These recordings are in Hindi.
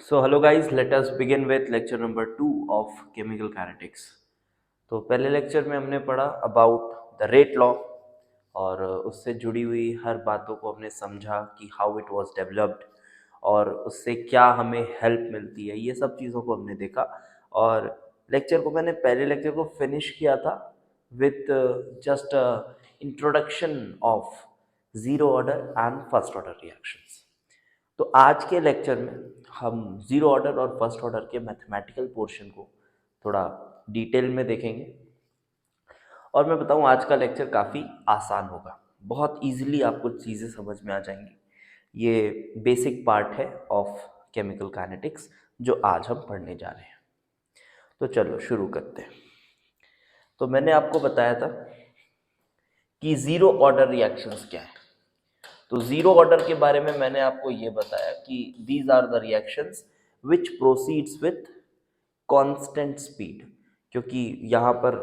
So hello guys, let us begin with lecture number 2 of chemical kinetics. तो पहले लेक्चर में हमने पढ़ा अबाउट द रेट लॉ और उससे जुड़ी हुई हर बातों को हमने समझा कि हाउ इट वाज डेवलप्ड और उससे क्या हमें हेल्प मिलती है, ये सब चीज़ों को हमने देखा। और लेक्चर को मैंने पहले लेक्चर को फिनिश किया था with just introduction of zero order and first order reactions. तो आज के लेक्चर में हम ज़ीरो ऑर्डर और फर्स्ट ऑर्डर के मैथमेटिकल पोर्शन को थोड़ा डिटेल में देखेंगे। और मैं बताऊं, आज का लेक्चर काफ़ी आसान होगा, बहुत इजीली आपको चीज़ें समझ में आ जाएंगी। ये बेसिक पार्ट है ऑफ केमिकल काइनेटिक्स जो आज हम पढ़ने जा रहे हैं। तो चलो शुरू करते हैं। तो मैंने आपको बताया था कि ज़ीरो ऑर्डर रिएक्शंस क्या है। तो ज़ीरो ऑर्डर के बारे में मैंने आपको ये बताया कि these are the reactions which proceeds with constant speed. क्योंकि यहाँ पर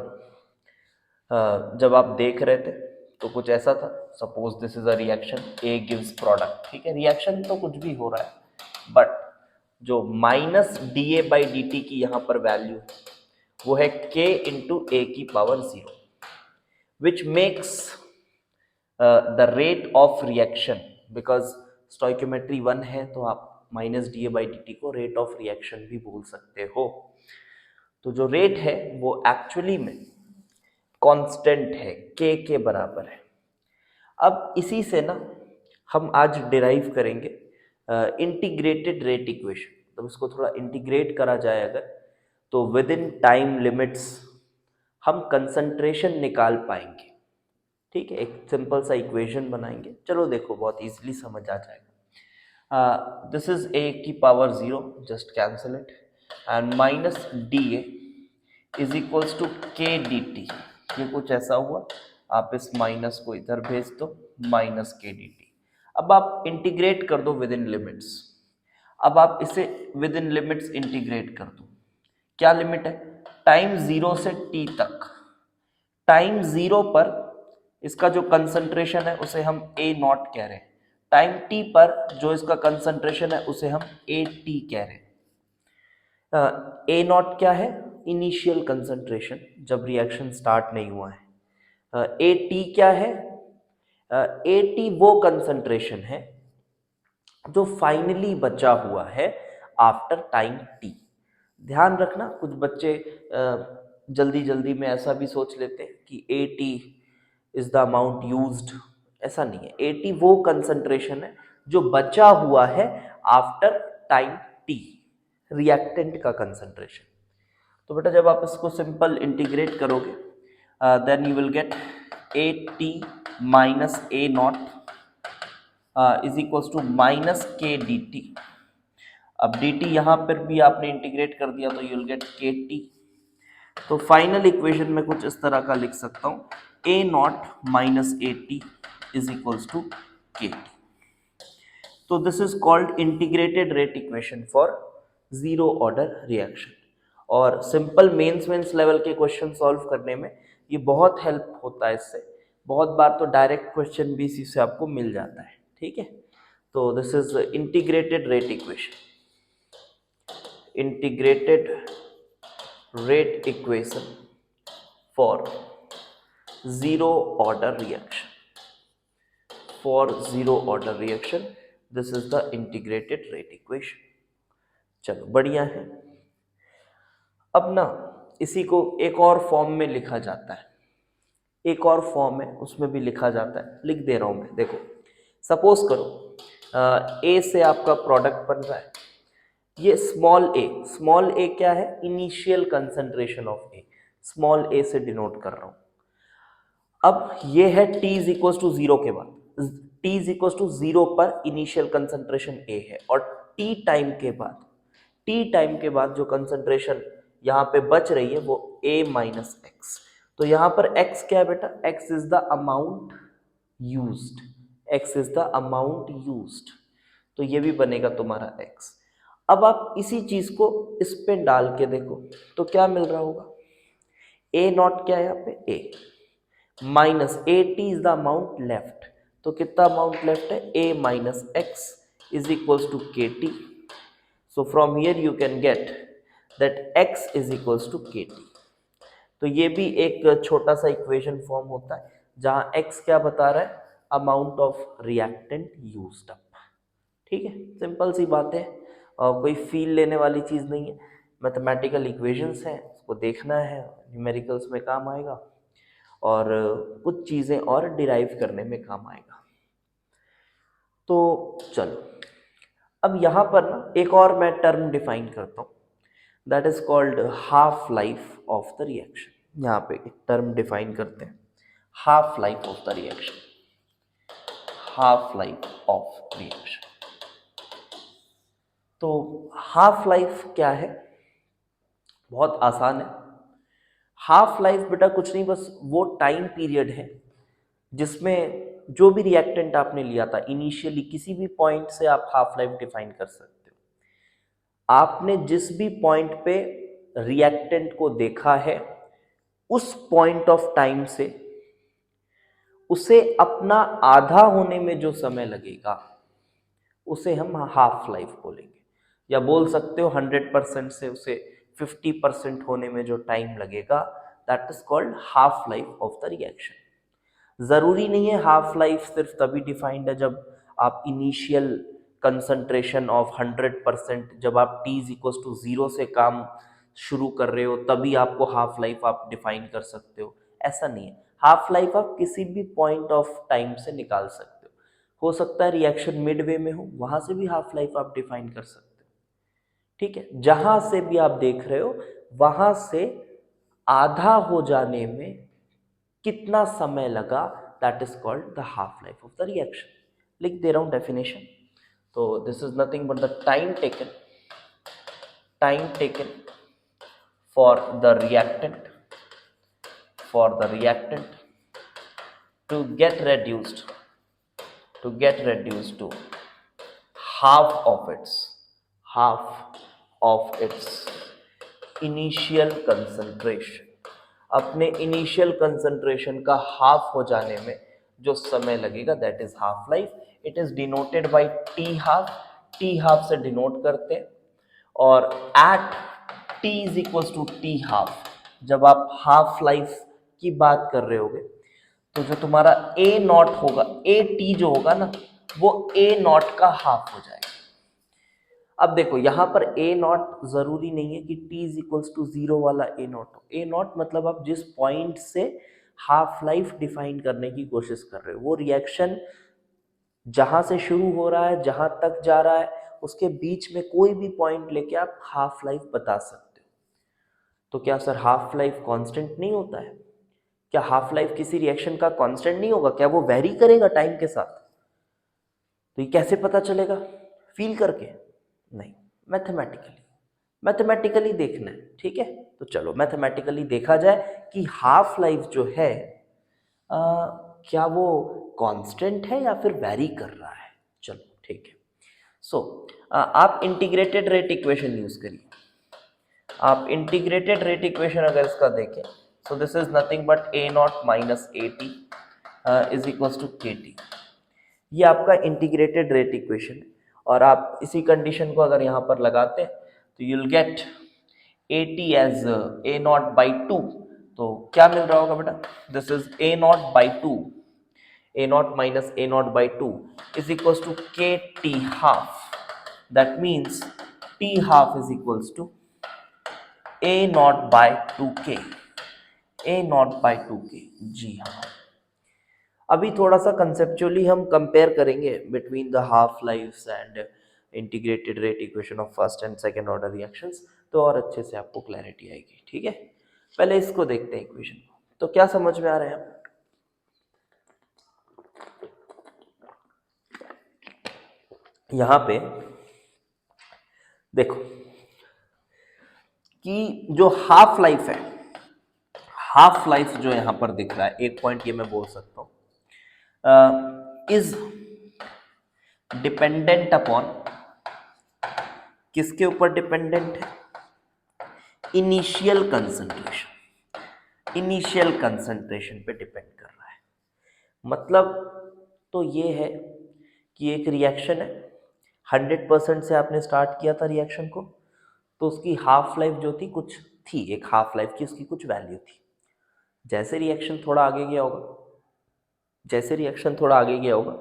जब आप देख रहे थे तो कुछ ऐसा था, suppose this is a reaction, A gives product, ठीक है, रिएक्शन तो कुछ भी हो रहा है, बट जो minus D A by D T की यहाँ पर वैल्यू है वो है के इंटू ए की power 0, which makes the rate of reaction, because stoichiometry 1 है तो आप minus D A by D T को रेट ऑफ रिएक्शन भी बोल सकते हो। तो जो रेट है वो एक्चुअली में कांस्टेंट है, के बराबर है। अब इसी से ना हम आज डिराइव करेंगे इंटीग्रेटेड रेट इक्वेशन। तो इसको थोड़ा इंटीग्रेट करा जाए अगर, तो विद इन टाइम लिमिट्स हम कंसंट्रेशन निकाल पाएंगे। ठीक है, एक सिंपल सा इक्वेशन बनाएंगे। चलो देखो, बहुत इजीली समझ आ जाएगा। दिस इज ए की power 0, just cancel it, and minus D A is equals to K D T. ये कुछ ऐसा हुआ, आप इस माइनस को इधर भेज दो, माइनस के डी टी। अब आप इंटीग्रेट कर दो विद इन लिमिट्स। अब आप इसे विद इन लिमिट्स इंटीग्रेट कर दो। क्या लिमिट है? टाइम 0 से टी तक। टाइम 0 पर इसका जो कंसंट्रेशन है उसे हम ए नॉट कह रहे हैं। टाइम टी पर जो इसका कंसंट्रेशन है उसे हम ए टी कह रहे हैं। ए नॉट क्या है? इनिशियल कंसंट्रेशन, जब रिएक्शन स्टार्ट नहीं हुआ है। ए टी क्या है? ए टी वो कंसंट्रेशन है जो फाइनली बचा हुआ है आफ्टर टाइम टी। ध्यान रखना, कुछ बच्चे जल्दी जल्दी में ऐसा भी सोच लेते हैं कि ए T is the amount used. ऐसा नहीं है, ए टी वो कंसंट्रेशन है जो बचा हुआ है आफ्टर टाइम टी, रिएक्टेंट का कंसंट्रेशन। तो बेटा जब आप इसको सिंपल इंटीग्रेट करोगे then you will get A T minus A naught is equals to minus K D T. अब डी टी यहाँ पर भी आपने इंटीग्रेट कर दिया तो you will get K T. तो फाइनल इक्वेशन में कुछ इस तरह का लिख सकता हूँ, A naught minus A T is equals to K T. तो this is called integrated rate equation for zero order reaction. और सिंपल मेंस लेवल के क्वेश्चन सॉल्व करने में ये बहुत हेल्प होता है इससे। बहुत बार तो डायरेक्ट क्वेश्चन भी इसी से आपको मिल जाता है। ठीक है, तो this is integrated rate equation, integrated rate equation for zero order reaction. For zero order reaction this is the integrated rate equation. चलो बढ़िया है। अब ना इसी को एक और फॉर्म में लिखा जाता है, एक और फॉर्म है उसमें भी लिखा जाता है, लिख दे रहा हूं मैं। देखो सपोज करो ए से आपका प्रोडक्ट बन रहा है, ये स्मॉल ए क्या है? Initial concentration of A, small A से डिनोट कर रहा हूं। अब ये है t इज इक्वल टू 0 के बाद, t इज इक्वल टू 0 पर इनिशियल कंसंट्रेशन a है, और t टाइम के बाद जो कंसंट्रेशन यहाँ पे बच रही है वो a माइनस एक्स। तो यहाँ पर x क्या है बेटा? x is the amount used, x is the amount used. तो ये भी बनेगा तुम्हारा x। अब आप इसी चीज को इस पे डाल के देखो तो क्या मिल रहा होगा? a नॉट क्या है यहाँ पे? a minus A T is the amount left. तो कितना अमाउंट लेफ्ट है? a minus x is equals to K T. So from here you can get that x is equals to kt। तो ये भी एक छोटा सा इक्वेशन फॉर्म होता है जहां x क्या बता रहा है, amount of reactant used up. ठीक है, सिंपल सी बात है और कोई फील लेने वाली चीज़ नहीं है। मैथमेटिकल इक्वेशंस हैं, उसको देखना है, न्यूमेरिकल्स में काम आएगा और कुछ चीज़ें और डिराइव करने में काम आएगा। तो चलो अब यहाँ पर ना एक और मैं टर्म डिफाइन करता हूँ, that is called half life of the reaction. यहाँ पे एक टर्म डिफाइन करते हैं, half life of the reaction. Half life of reaction, तो हाफ लाइफ क्या है, बहुत आसान है। हाफ लाइफ बेटा कुछ नहीं, बस वो टाइम पीरियड है जिसमें जो भी रिएक्टेंट आपने लिया था इनिशियली, किसी भी पॉइंट से आप हाफ लाइफ डिफाइन कर सकते हो। आपने जिस भी पॉइंट पे रिएक्टेंट को देखा है उस पॉइंट ऑफ टाइम से उसे अपना आधा होने में जो समय लगेगा उसे हम हाफ लाइफ बोलेंगे, या बोल सकते हो 100% से उसे 50% होने में जो टाइम लगेगा, that is called half life of the reaction. जरूरी नहीं है हाफ लाइफ सिर्फ तभी डिफाइंड है जब आप इनिशियल कंसंट्रेशन ऑफ 100%, जब आप t इज इक्वल टू 0 से काम शुरू कर रहे हो तभी आपको हाफ लाइफ आप डिफाइन कर सकते हो, ऐसा नहीं है। हाफ लाइफ आप किसी भी पॉइंट ऑफ टाइम से निकाल सकते हो सकता है रिएक्शन मिडवे में हो, वहां से भी हाफ लाइफ आप डिफाइन कर सकते हो। ठीक है, जहां से भी आप देख रहे हो वहां से आधा हो जाने में कितना समय लगा, that is called the half life of the reaction. लिख दे रहा हूं डेफिनेशन। तो this is nothing but the time taken for the reactant to get reduced to half of its initial concentration। अपने इनिशियल कंसंट्रेशन का हाफ हो जाने में जो समय लगेगा that is half life. It is denoted by T half से डिनोट करते हैं, और at T is equal to T half, जब आप हाफ लाइफ की बात कर रहे होगे तो जो तुम्हारा ए नॉट होगा, ए टी जो होगा ना, वो ए नॉट का हाफ हो जाएगा। अब देखो यहाँ पर ए नॉट जरूरी नहीं है कि टी इज इक्वल्स टू 0 वाला ए नॉट हो। ए नॉट मतलब आप जिस पॉइंट से हाफ लाइफ डिफाइन करने की कोशिश कर रहे हो, वो रिएक्शन जहां से शुरू हो रहा है जहां तक जा रहा है उसके बीच में कोई भी पॉइंट लेके आप हाफ लाइफ बता सकते हो। तो क्या सर हाफ लाइफ कांस्टेंट नहीं होता है? क्या हाफ लाइफ किसी रिएक्शन का कांस्टेंट नहीं होगा? क्या वो वेरी करेगा टाइम के साथ? तो ये कैसे पता चलेगा? फील करके नहीं, मैथमेटिकली देखना है। ठीक है, तो चलो मैथमेटिकली देखा जाए कि हाफ लाइफ जो है क्या वो कांस्टेंट है या फिर वेरी कर रहा है। चलो ठीक है। सो आप इंटीग्रेटेड रेट इक्वेशन यूज करिए। आप इंटीग्रेटेड रेट इक्वेशन अगर इसका देखें, so this is nothing but a naught minus at is equals to kt। ये आपका इंटीग्रेटेड रेट इक्वेशन है, और आप इसी कंडीशन को अगर यहाँ पर लगाते हैं तो you will get at as a naught by 2। तो क्या मिल रहा होगा बेटा? This is a naught by 2, a naught minus a naught by 2 is equals to kt half। that means t half is equals to a naught by 2k, a naught by 2k। जी हाँ, अभी थोड़ा सा कंसेप्चुअली हम कंपेयर करेंगे between the half lifes and integrated rate equation of first and second order reactions, तो और अच्छे से आपको क्लैरिटी आएगी। ठीक है, पहले इसको देखते हैं इक्वेशन को। तो क्या समझ में आ रहा है? यहाँ पे देखो कि जो हाफ लाइफ है, हाफ लाइफ जो यहां पर दिख रहा है, एक पॉइंट ये मैं बोल सकता हूं, इज डिपेंडेंट अपॉन, किसके ऊपर डिपेंडेंट है? इनिशियल कंसंट्रेशन पे डिपेंड कर रहा है। मतलब तो ये है कि एक रिएक्शन है, 100% से आपने स्टार्ट किया था रिएक्शन को, तो उसकी हाफ लाइफ जो थी कुछ थी, एक हाफ लाइफ की उसकी कुछ वैल्यू थी। जैसे रिएक्शन थोड़ा आगे गया होगा, जैसे रिएक्शन थोड़ा आगे गया होगा,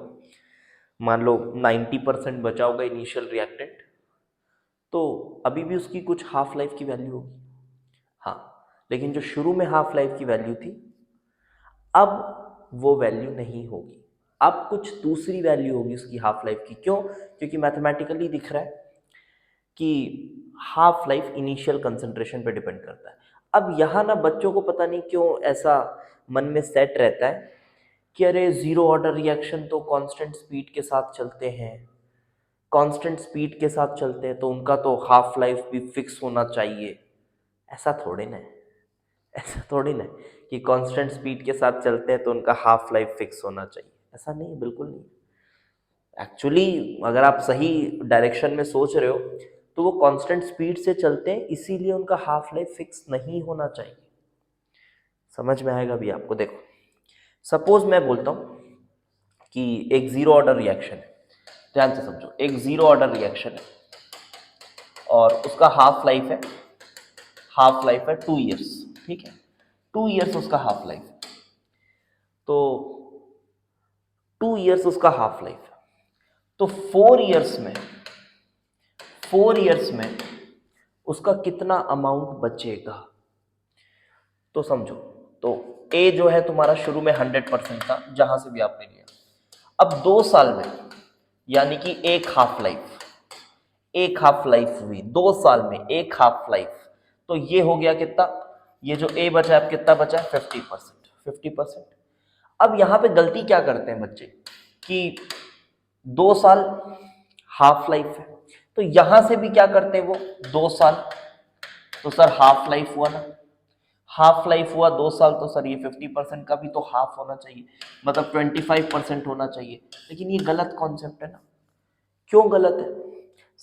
मान लो 90% बचा होगा इनिशियल रिएक्टेंट, तो अभी भी उसकी कुछ हाफ लाइफ की वैल्यू होगी। हाँ, लेकिन जो शुरू में हाफ लाइफ की वैल्यू थी, अब वो वैल्यू नहीं होगी, अब कुछ दूसरी वैल्यू होगी उसकी हाफ लाइफ की। क्यों? क्योंकि मैथमेटिकली दिख रहा है कि हाफ लाइफ इनिशियल कंसंट्रेशन पे डिपेंड करता है। अब यहाँ ना बच्चों को पता नहीं क्यों ऐसा मन में सेट रहता है कि अरे जीरो ऑर्डर रिएक्शन तो कांस्टेंट स्पीड के साथ चलते हैं, कांस्टेंट स्पीड के साथ चलते हैं तो उनका तो हाफ लाइफ भी फिक्स होना चाहिए। ऐसा थोड़ी ना है, ऐसा थोड़ी ना है कि कांस्टेंट स्पीड के साथ चलते हैं तो उनका हाफ लाइफ फिक्स होना चाहिए। ऐसा नहीं है, बिल्कुल नहीं। एक्चुअली अगर आप सही डायरेक्शन में सोच रहे हो तो वो कांस्टेंट स्पीड से चलते हैं, इसीलिए उनका हाफ लाइफ फिक्स नहीं होना चाहिए। समझ में आएगा भी आपको। देखो सपोज मैं बोलता हूँ कि एक जीरो ऑर्डर रिएक्शन है, ध्यान से समझो, एक जीरो ऑर्डर रिएक्शन है और उसका हाफ लाइफ है 2 इयर्स, ठीक है, 2 इयर्स उसका हाफ लाइफ है। तो 2 इयर्स उसका हाफ लाइफ है, तो 4 इयर्स में उसका कितना अमाउंट बचेगा? तो समझो, तो ए जो है तुम्हारा शुरू में 100% था, जहां से भी आपने लिया। अब 2 साल में, यानी कि एक हाफ लाइफ हुई 2 साल में, एक हाफ लाइफ। तो ये हो गया कितना? ये जो ए बचा है, अब कितना बचा है? 50%। अब यहां पे गलती क्या करते हैं बच्चे कि 2 साल हाफ लाइफ है, तो यहां से भी क्या करते हैं वो 2 साल, तो सर हाफ लाइफ हुआ ना, हाफ लाइफ हुआ 2 साल, तो सर ये 50% का भी तो हाफ होना चाहिए, मतलब 25% होना चाहिए। लेकिन ये गलत कॉन्सेप्ट है ना। क्यों गलत है?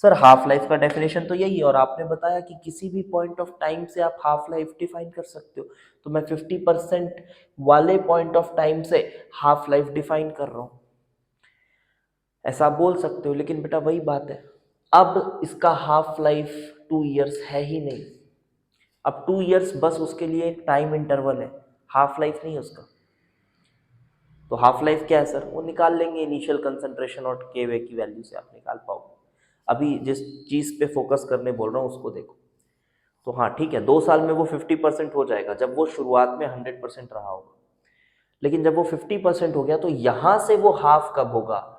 सर हाफ लाइफ का डेफिनेशन तो यही है, और आपने बताया कि किसी भी पॉइंट ऑफ टाइम से आप हाफ लाइफ डिफाइन कर सकते हो, तो मैं 50% वाले पॉइंट ऑफ टाइम से हाफ लाइफ डिफाइन कर रहा हूं। ऐसा आप बोल सकते हो, लेकिन बेटा वही बात है, अब इसका हाफ लाइफ 2 इयर्स है ही नहीं। अब 2 इयर्स बस उसके लिए एक टाइम इंटरवल है, हाफ लाइफ नहीं है उसका। तो हाफ लाइफ क्या है सर? वो निकाल लेंगे इनिशियल कंसंट्रेशन और के वे की वैल्यू से आप निकाल पाओगे। अभी जिस चीज पे फोकस करने बोल रहा हूँ उसको देखो। तो हाँ ठीक है, 2 साल में वो 50% हो जाएगा जब वो शुरुआत में 100% रहा होगा। लेकिन जब वो 50% हो गया तो यहां से वो हाफ कब होगा?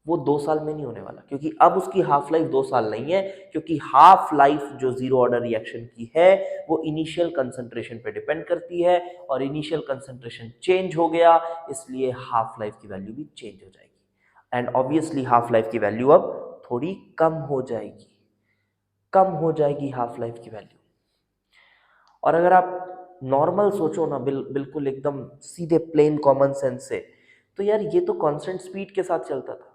वो 2 साल में नहीं होने वाला, क्योंकि अब उसकी हाफ लाइफ 2 साल नहीं है, क्योंकि हाफ लाइफ जो जीरो ऑर्डर रिएक्शन की है वो इनिशियल कंसंट्रेशन पे डिपेंड करती है, और इनिशियल कंसंट्रेशन चेंज हो गया, इसलिए हाफ लाइफ की वैल्यू भी चेंज हो जाएगी। एंड ऑब्वियसली हाफ लाइफ की वैल्यू अब थोड़ी कम हो जाएगी, कम हो जाएगी हाफ लाइफ की वैल्यू। और अगर आप नॉर्मल सोचो ना, बिल्कुल एकदम सीधे प्लेन कॉमन सेंस से, तो यार ये तो कांस्टेंट स्पीड के साथ चलता था,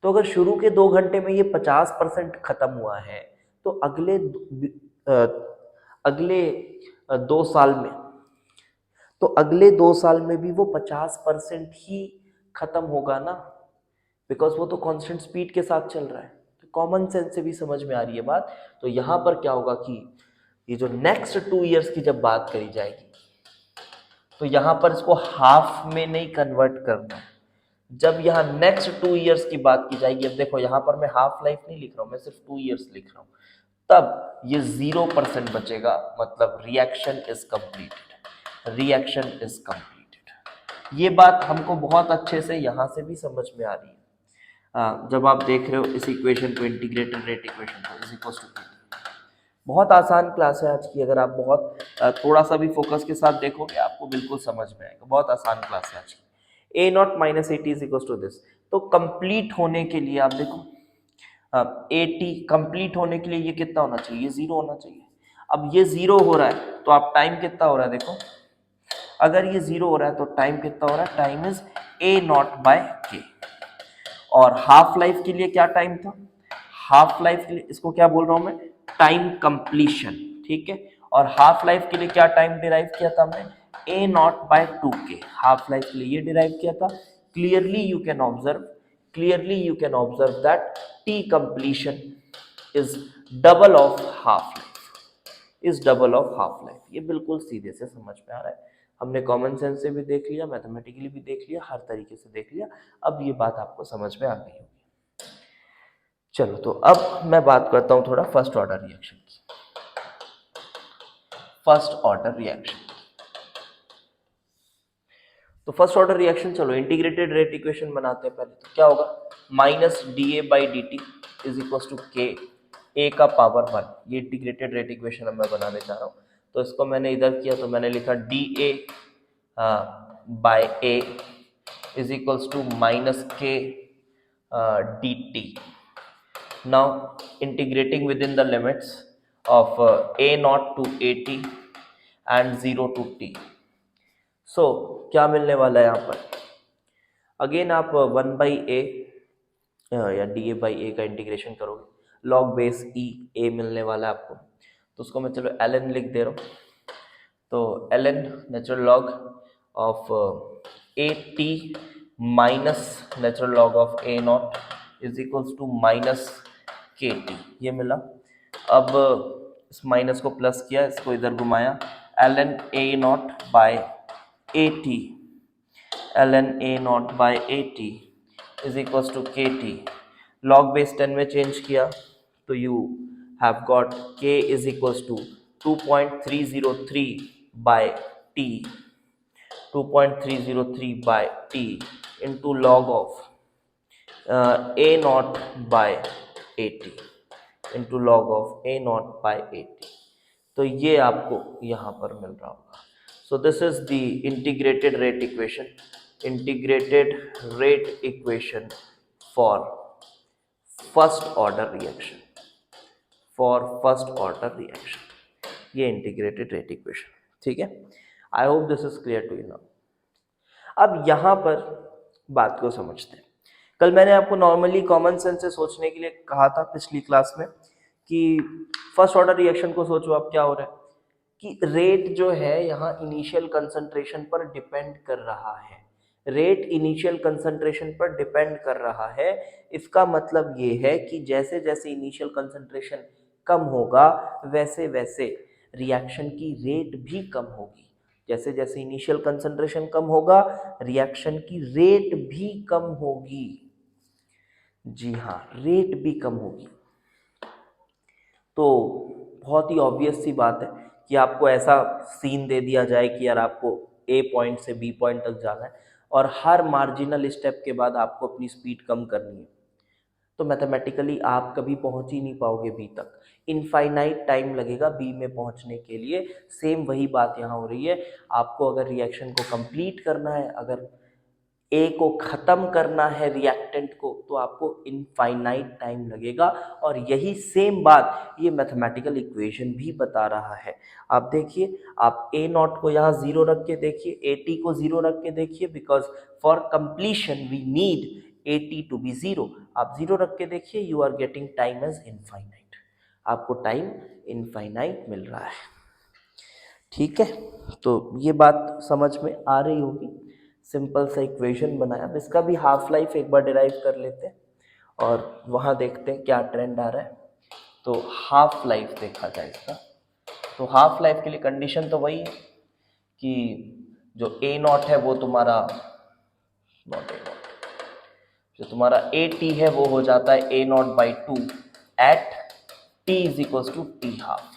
तो अगर शुरू के 2 घंटे में ये 50% खत्म हुआ है, तो अगले 2 साल में, तो अगले 2 साल में भी वो 50% ही खत्म होगा ना, बिकॉज वो तो कांस्टेंट स्पीड के साथ चल रहा है। तो कॉमन सेंस से भी समझ में आ रही है बात। तो यहां पर क्या होगा कि ये जो नेक्स्ट 2 इयर्स की जब बात करी जाएगी, तो यहां पर इसको हाफ में नहीं कन्वर्ट करना। जब यहाँ नेक्स्ट 2 इयर्स की बात की जाएगी, अब देखो यहाँ पर मैं हाफ लाइफ नहीं लिख रहा हूँ, मैं सिर्फ 2 इयर्स लिख रहा हूँ, तब ये 0% बचेगा, मतलब reaction is completed, reaction is completed. ये बात हमको बहुत अच्छे से यहाँ से भी समझ में आ रही है। जब आप देख रहे हो इस इक्वेशन को, इंटीग्रेटेड रेट इक्वेशन को, इज इक्वल टू, बहुत आसान क्लास है आज की। अगर आप बहुत थोड़ा सा भी फोकस के साथ देखोगे आपको बिल्कुल समझ में आएगा। बहुत आसान क्लास है आज की। A naught minus A T is equal to this. तो कंप्लीट होने के लिए आप देखो, ए टी कंप्लीट होने के लिए ये कितना होना चाहिए? 0 होना चाहिए। अब ये 0 हो रहा है तो आप टाइम कितना हो रहा है देखो, अगर ये 0 हो रहा है तो टाइम कितना हो रहा है? Time is A naught by K. और हाफ लाइफ के लिए क्या टाइम था? हाफ लाइफ के लिए इसको क्या बोल रहा हूं मैं? टाइम कंप्लीशन, ठीक है। और हाफ लाइफ के लिए क्या टाइम डिराइव किया था हमने? A naught by 2k। Half life के लिए ये डिराइव किया था। Clearly you can observe that T completion is double of half life, is double of half life. ये बिल्कुल सीधे से समझ में आ रहा है, हमने कॉमन सेंस से भी देख लिया, मैथमेटिकली भी देख लिया, हर तरीके से देख लिया। अब ये बात आपको समझ में आ गई होगी। चलो तो अब मैं बात करता हूँ थोड़ा फर्स्ट ऑर्डर रिएक्शन की। फर्स्ट ऑर्डर रिएक्शन, तो फर्स्ट ऑर्डर रिएक्शन, चलो इंटीग्रेटेड रेट इक्वेशन बनाते हैं पहले। तो क्या होगा, minus D A by D T is equal to K A का पावर 1। ये इंटीग्रेटेड रेट इक्वेशन अब मैं बनाने जा रहा हूँ। तो इसको मैंने इधर किया, तो मैंने लिखा D A by A is equals to minus K D T. Now integrating within the limits of A naught to A T and 0 to T. So क्या मिलने वाला है यहाँ पर, अगेन आप 1 बाई ए या डी ए बाई ए का इंटीग्रेशन करोगे, लॉग बेस ई ए मिलने वाला है आपको। तो उसको मैं चलो एल एन लिख दे रहा हूँ। तो L N natural log of A T minus natural log of A naught is equals to minus K T, ये मिला। अब इस माइनस को प्लस किया, इसको इधर घुमाया, L N A naught by A T, L N A naught by A T is equals to K T. Log base 10 में चेंज किया, तो you have got k is equals to 2.303 by t, 2.303 by t into log of A naught by A T, into log of A naught by A T. तो ये आपको यहाँ पर मिल रहा होगा। So this is the integrated rate equation, integrated rate equation for first order reaction, for first order reaction, ये इंटीग्रेटेड रेट इक्वेशन। ठीक है, I hope this is clear to you now. अब यहाँ पर बात को समझते हैं। कल मैंने आपको नॉर्मली कॉमन सेंस से सोचने के लिए कहा था पिछली क्लास में कि फर्स्ट ऑर्डर रिएक्शन को सोचो आप, क्या हो रहा है कि रेट जो है यहाँ इनिशियल कंसंट्रेशन पर डिपेंड कर रहा है, रेट इनिशियल कंसंट्रेशन पर डिपेंड कर रहा है। इसका मतलब ये है कि जैसे जैसे इनिशियल कंसंट्रेशन कम होगा वैसे वैसे रिएक्शन की रेट भी कम होगी। जैसे जैसे इनिशियल कंसंट्रेशन कम होगा रिएक्शन की रेट भी कम होगी। जी हाँ, रेट भी कम होगी। तो बहुत ही ऑब्वियस सी बात है कि आपको ऐसा सीन दे दिया जाए कि यार आपको ए पॉइंट से बी पॉइंट तक जाना है और हर मार्जिनल स्टेप के बाद आपको अपनी स्पीड कम करनी है, तो मैथमेटिकली आप कभी पहुंच ही नहीं पाओगे बी तक, इनफाइनाइट टाइम लगेगा बी में पहुंचने के लिए। सेम वही बात यहाँ हो रही है, आपको अगर रिएक्शन को कंप्लीट करना है, अगर ए को ख़त्म करना है रिएक्टेंट को, तो आपको इनफाइनाइट टाइम लगेगा। और यही सेम बात ये मैथमेटिकल इक्वेशन भी बता रहा है। आप देखिए, आप ए नॉट को यहाँ 0 रख के देखिए, ए टी को 0 रख के देखिए, because for completion we need A T to be 0। आप 0 रख के देखिए, you are getting time as infinite, आपको टाइम इनफाइनाइट मिल रहा है। ठीक है, तो ये बात समझ में आ रही होगी। सिंपल सा इक्वेशन बनाया, अब इसका भी हाफ लाइफ एक बार डिराइव कर लेते हैं और वहाँ देखते हैं क्या ट्रेंड आ रहा है। तो हाफ लाइफ देखा जाए इसका, तो हाफ लाइफ के लिए कंडीशन तो वही है कि जो ए नॉट है वो तुम्हारा नॉट ए नॉट, जो तुम्हारा ए टी है वो हो जाता है A naught by 2 at T is equals to T half,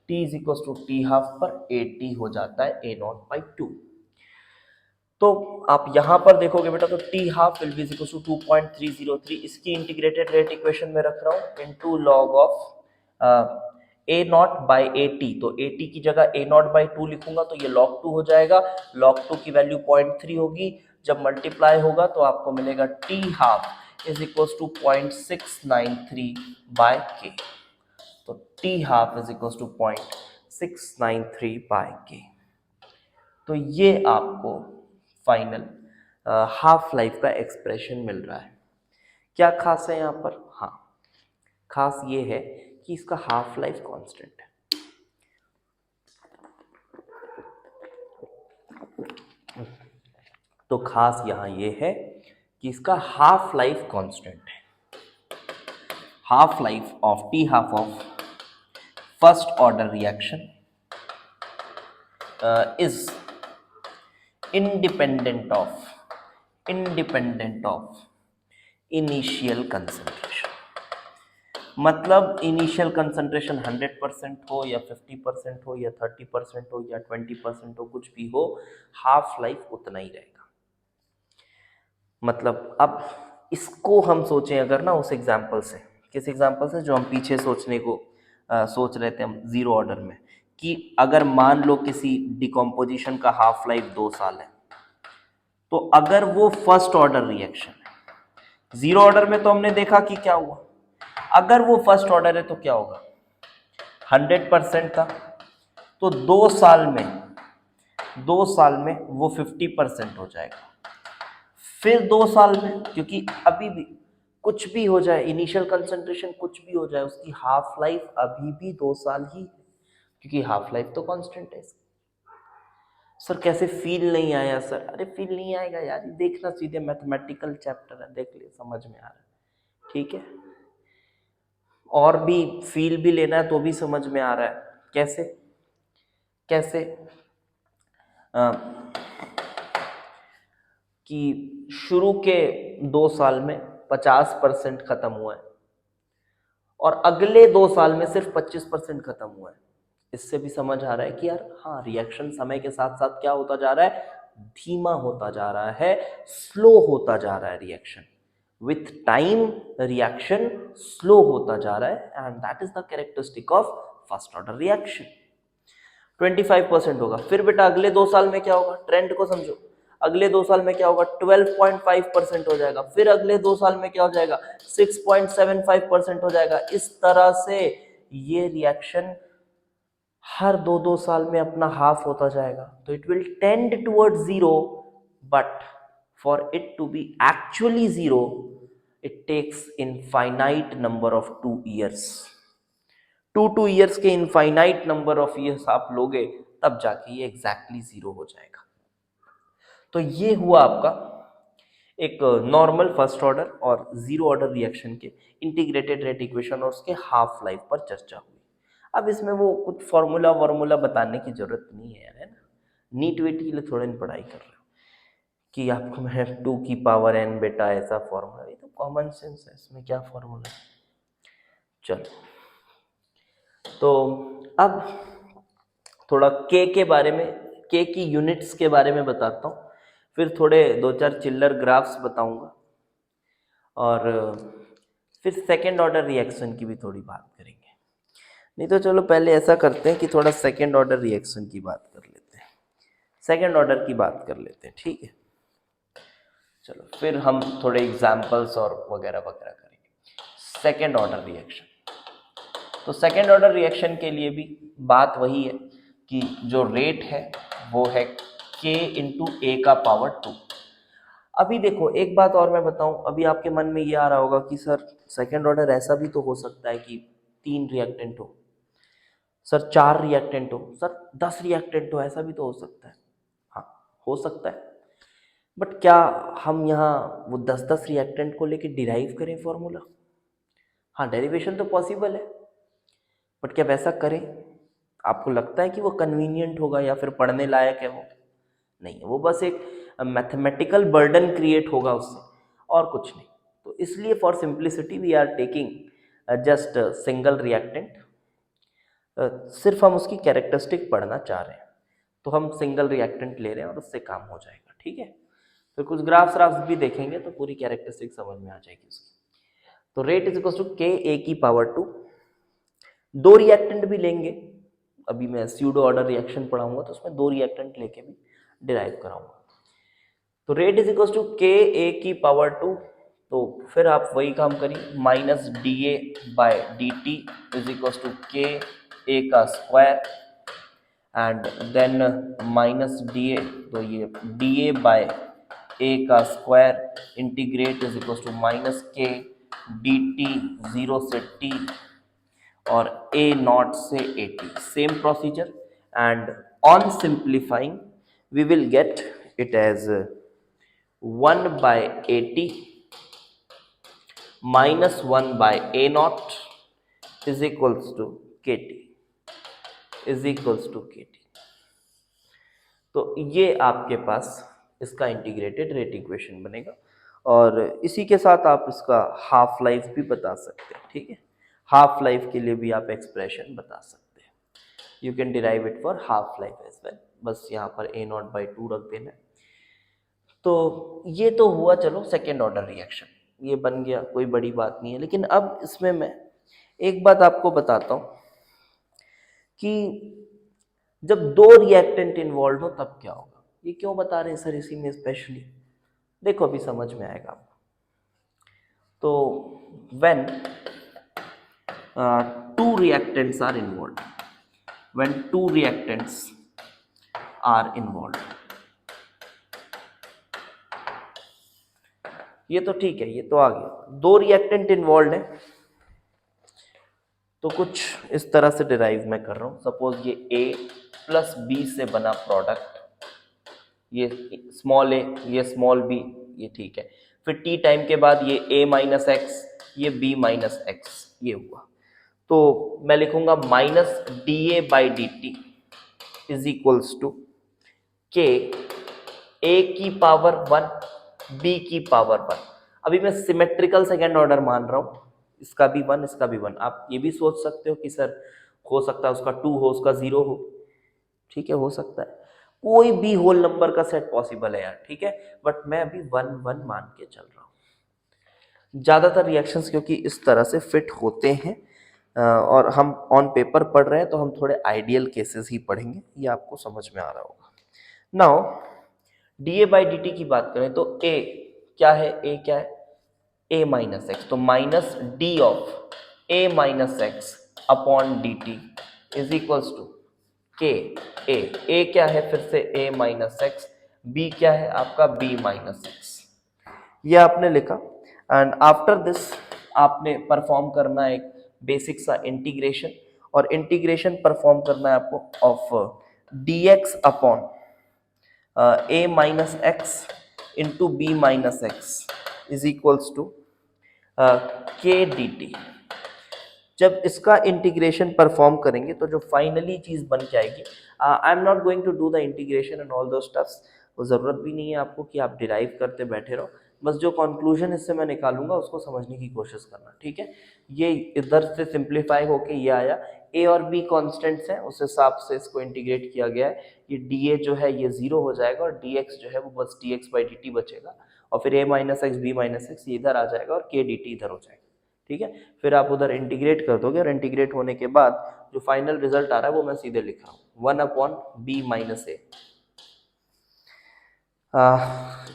T is equals to T half पर ए टी हो जाता है ए नॉट बाई 2। तो आप यहाँ पर देखोगे बेटा, तो T half will be equal to 2.303, इसकी इंटीग्रेटेड रेट इक्वेशन में रख रहा हूँ into log of A naught by A T. तो ए टी की जगह ए नॉट बाई 2 लिखूंगा तो ये log 2 हो जाएगा, log 2 की वैल्यू 0.3 होगी, जब मल्टीप्लाई होगा तो आपको मिलेगा T half is equal to 0.693 by K. तो T half is equal to 0.693 by K. तो ये आपको फाइनल हाफ लाइफ का एक्सप्रेशन मिल रहा है। क्या खास है यहाँ पर, हाँ खास ये है कि इसका हाफ लाइफ कांस्टेंट है। तो खास यहाँ ये है कि इसका हाफ लाइफ कांस्टेंट है। half life of T half of first order reaction is independent of initial concentration. मतलब इनिशियल कंसंट्रेशन 100% हो या 50% हो या 30% हो या 20% हो, कुछ भी हो, हाफ लाइफ उतना ही रहेगा। मतलब अब इसको हम सोचें अगर ना उस एग्जाम्पल से, किस एग्जाम्पल से जो हम पीछे सोचने को सोच रहे थे हम जीरो ऑर्डर में, कि अगर मान लो किसी डिकम्पोजिशन का हाफ लाइफ 2 साल है, तो अगर वो फर्स्ट ऑर्डर रिएक्शन है, जीरो ऑर्डर में तो हमने देखा कि क्या हुआ, अगर वो फर्स्ट ऑर्डर है तो क्या होगा, 100% था, तो 2 साल में वो 50% हो जाएगा। फिर 2 साल में, क्योंकि अभी भी कुछ भी हो जाए, इनिशियल कंसंट्रेशन कुछ भी हो जाए, उसकी हाफ लाइफ अभी भी 2 साल ही है, क्योंकि हाफ लाइफ तो कांस्टेंट है। सर कैसे फील नहीं आया सर? अरे फील नहीं आएगा यार, देखना, सीधे मैथमेटिकल चैप्टर है, देख ले, समझ में आ रहा है, ठीक है। और भी फील भी लेना है तो भी समझ में आ रहा है। कैसे कैसे कि शुरू के 2 साल में 50% खत्म हुआ है और अगले 2 साल में सिर्फ 25% खत्म हुआ है। इससे भी समझ आ रहा है कि यार हाँ, रिएक्शन समय के साथ साथ क्या होता जा रहा है, धीमा होता जा रहा है, स्लो होता जा रहा है reaction. With time reaction slow होता जा रहा है, and that is the characteristic of first order reaction. 25% होगा। फिर बेटा अगले 2 साल में क्या होगा, ट्रेंड को समझो, अगले 2 साल में क्या होगा, 12.5% हो जाएगा। फिर अगले 2 साल में क्या हो जाएगा, 6.75% हो जाएगा। इस तरह से ये रिएक्शन हर 2 साल में अपना हाफ होता जाएगा। तो it will tend towards zero, but for it to be actually zero it takes infinite number of 2 years. 2 years के इनफाइनाइट नंबर ऑफ ईयर्स आप लोगे, तब जाके ये एग्जैक्टली जीरो हो जाएगा। तो ये हुआ आपका एक नॉर्मल फर्स्ट ऑर्डर और जीरो ऑर्डर रिएक्शन के इंटीग्रेटेड रेट इक्वेशन और उसके हाफ लाइफ पर चर्चा हुई। अब इसमें वो कुछ फॉर्मूला बताने की जरूरत नहीं है, है ना। नीट वेट के लिए थोड़ा इन पढ़ाई कर रहे हो कि आपको मैं 2 की पावर n बेटा ऐसा फॉर्मूला, ये तो कॉमन सेंस है, इसमें क्या फॉर्मूला है। चलो, तो अब थोड़ा के बारे में, के की यूनिट्स के बारे में बताता हूँ, फिर थोड़े 2-4 चिल्लर ग्राफ्स बताऊंगा, और फिर सेकेंड ऑर्डर रिएक्शन की भी थोड़ी बात करेंगे। नहीं तो चलो पहले ऐसा करते हैं कि थोड़ा सेकेंड ऑर्डर रिएक्शन की बात कर लेते हैं, सेकेंड ऑर्डर की बात कर लेते हैं, ठीक है। चलो फिर हम थोड़े एग्जाम्पल्स और वगैरह वगैरह करेंगे। सेकेंड ऑर्डर रिएक्शन, तो सेकेंड ऑर्डर रिएक्शन के लिए भी बात वही है कि जो रेट है वो है k इंटू ए का पावर 2। अभी देखो एक बात और मैं बताऊं, अभी आपके मन में ये आ रहा होगा कि सर सेकेंड ऑर्डर ऐसा भी तो हो सकता है कि 3 रिएक्टेंट हो, सर 4 रिएक्टेंट हो, सर 10 रिएक्टेंट हो, ऐसा भी तो हो सकता है। हाँ, हो सकता है, बट क्या हम यहाँ वो 10-10 रिएक्टेंट को लेके डिराइव करें फॉर्मूला? हाँ, डेरिवेशन तो पॉसिबल है, बट क्या वैसा करें? आपको लगता है कि वो कन्वीनियंट होगा या फिर पढ़ने लायक है? वो नहीं है, वो बस एक मैथमेटिकल बर्डन क्रिएट होगा उससे, और कुछ नहीं। तो इसलिए for simplicity we are taking just single reactant. सिर्फ हम उसकी कैरेक्टरिस्टिक पढ़ना चाह रहे हैं, तो हम सिंगल रिएक्टेंट ले रहे हैं और उससे काम हो जाएगा, ठीक है। फिर कुछ ग्राफ्स भी देखेंगे तो पूरी कैरेक्टरिस्टिक समझ में आ जाएगी उसकी। तो rate is equal to K ए की पावर 2। 2 रिएक्टेंट भी लेंगे, अभी मैं स्यूडो ऑर्डर रिएक्शन पढ़ाऊंगा तो उसमें 2 रिएक्टेंट लेके भी डिराइव कराऊंगा। तो rate is equal to K ए की पावर 2, तो फिर आप वही काम करिए, minus D A by D T is equal to K A का square and then minus D A, तो ये डी ए बाय ए का square integrate is equal to minus K D T 0 से टी और ए नॉट से A T, same procedure, and on simplifying we will get it as 1 by 80 -1/A0 is equals to KT is equals to KT। तो ये आपके पास इसका इंटीग्रेटेड रेट इक्वेशन बनेगा और इसी के साथ आप इसका हाफ लाइफ भी बता सकते हैं। ठीक है, हाफ लाइफ के लिए भी आप एक्सप्रेशन बता सकते हैं। You can derive it for half life as well. बस यहाँ पर A0/2 रख देना है। तो ये तो हुआ चलो सेकेंड ऑर्डर रिएक्शन, ये बन गया, कोई बड़ी बात नहीं है। लेकिन अब इसमें मैं एक बात आपको बताता हूँ कि जब दो रिएक्टेंट इन्वॉल्व हो तब क्या होगा। ये क्यों बता रहे हैं सर इसी में स्पेशली, देखो अभी समझ में आएगा आपको। तो when two reactants are involved, when two reactants are involved, ये तो ठीक है, ये तो आ गया। दो रिएक्टेंट इन्वॉल्व है तो कुछ इस तरह से डिराइव मैं कर रहा हूं। सपोज ये A प्लस B से बना प्रोडक्ट, ये स्मॉल a, ये स्मॉल b, ये ठीक है। फिर t टाइम के बाद ये a माइनस एक्स, ये b माइनस एक्स, ये हुआ। तो मैं लिखूंगा minus DA/dt is equals to K A की पावर 1 B की पावर 1। अभी मैं सिमेट्रिकल सेकेंड ऑर्डर मान रहा हूं, इसका भी 1 इसका भी 1। आप ये भी सोच सकते हो कि सर हो सकता है उसका 2 हो उसका 0 हो, ठीक है, हो सकता है, कोई भी होल नंबर का सेट पॉसिबल है यार, ठीक है। बट मैं अभी 1 1 मान के चल रहा हूं। ज्यादातर रिएक्शंस क्योंकि इस तरह से फिट होते हैं और हम ऑन पेपर पढ़ रहे हैं तो हम थोड़े आइडियल केसेस ही पढ़ेंगे, ये आपको समझ में आ रहा होगा। नाउ DA/dt की बात करें तो A क्या है, A क्या है, A माइनस एक्स, तो minus D of A minus x upon dt is equals to K A क्या है फिर से A माइनस एक्स, B क्या है आपका B माइनस एक्स, ये आपने लिखा। एंड आफ्टर दिस आपने परफॉर्म करना है एक बेसिक सा इंटीग्रेशन, और इंटीग्रेशन परफॉर्म करना है आपको of dx upon A minus x into B minus x is equals to K dt। जब इसका इंटीग्रेशन परफॉर्म करेंगे तो जो फाइनली चीज बन के आएगी, I am not going to do the integration and all those stuffs, वो जरूरत भी नहीं है आपको कि आप डिराइव करते बैठे रहो। बस जो कंक्लूजन इससे मैं निकालूंगा उसको समझने की कोशिश करना, ठीक है। ये इधर से सिंप्लीफाई होके ये आया, ए और बी कॉन्स्टेंट्स हैं, उस हिसाब से इसको इंटीग्रेट किया गया है। ये डी ए जो है ये 0 हो जाएगा और डी एक्स जो है वो बस D X by D T बचेगा, और फिर A minus X B minus x ये इधर आ जाएगा और के डी टी इधर हो जाएगा, ठीक है। फिर आप उधर इंटीग्रेट कर दोगे और इंटीग्रेट होने के बाद जो फाइनल रिजल्ट आ रहा है वो मैं सीधे लिख रहा हूँ 1 upon B minus A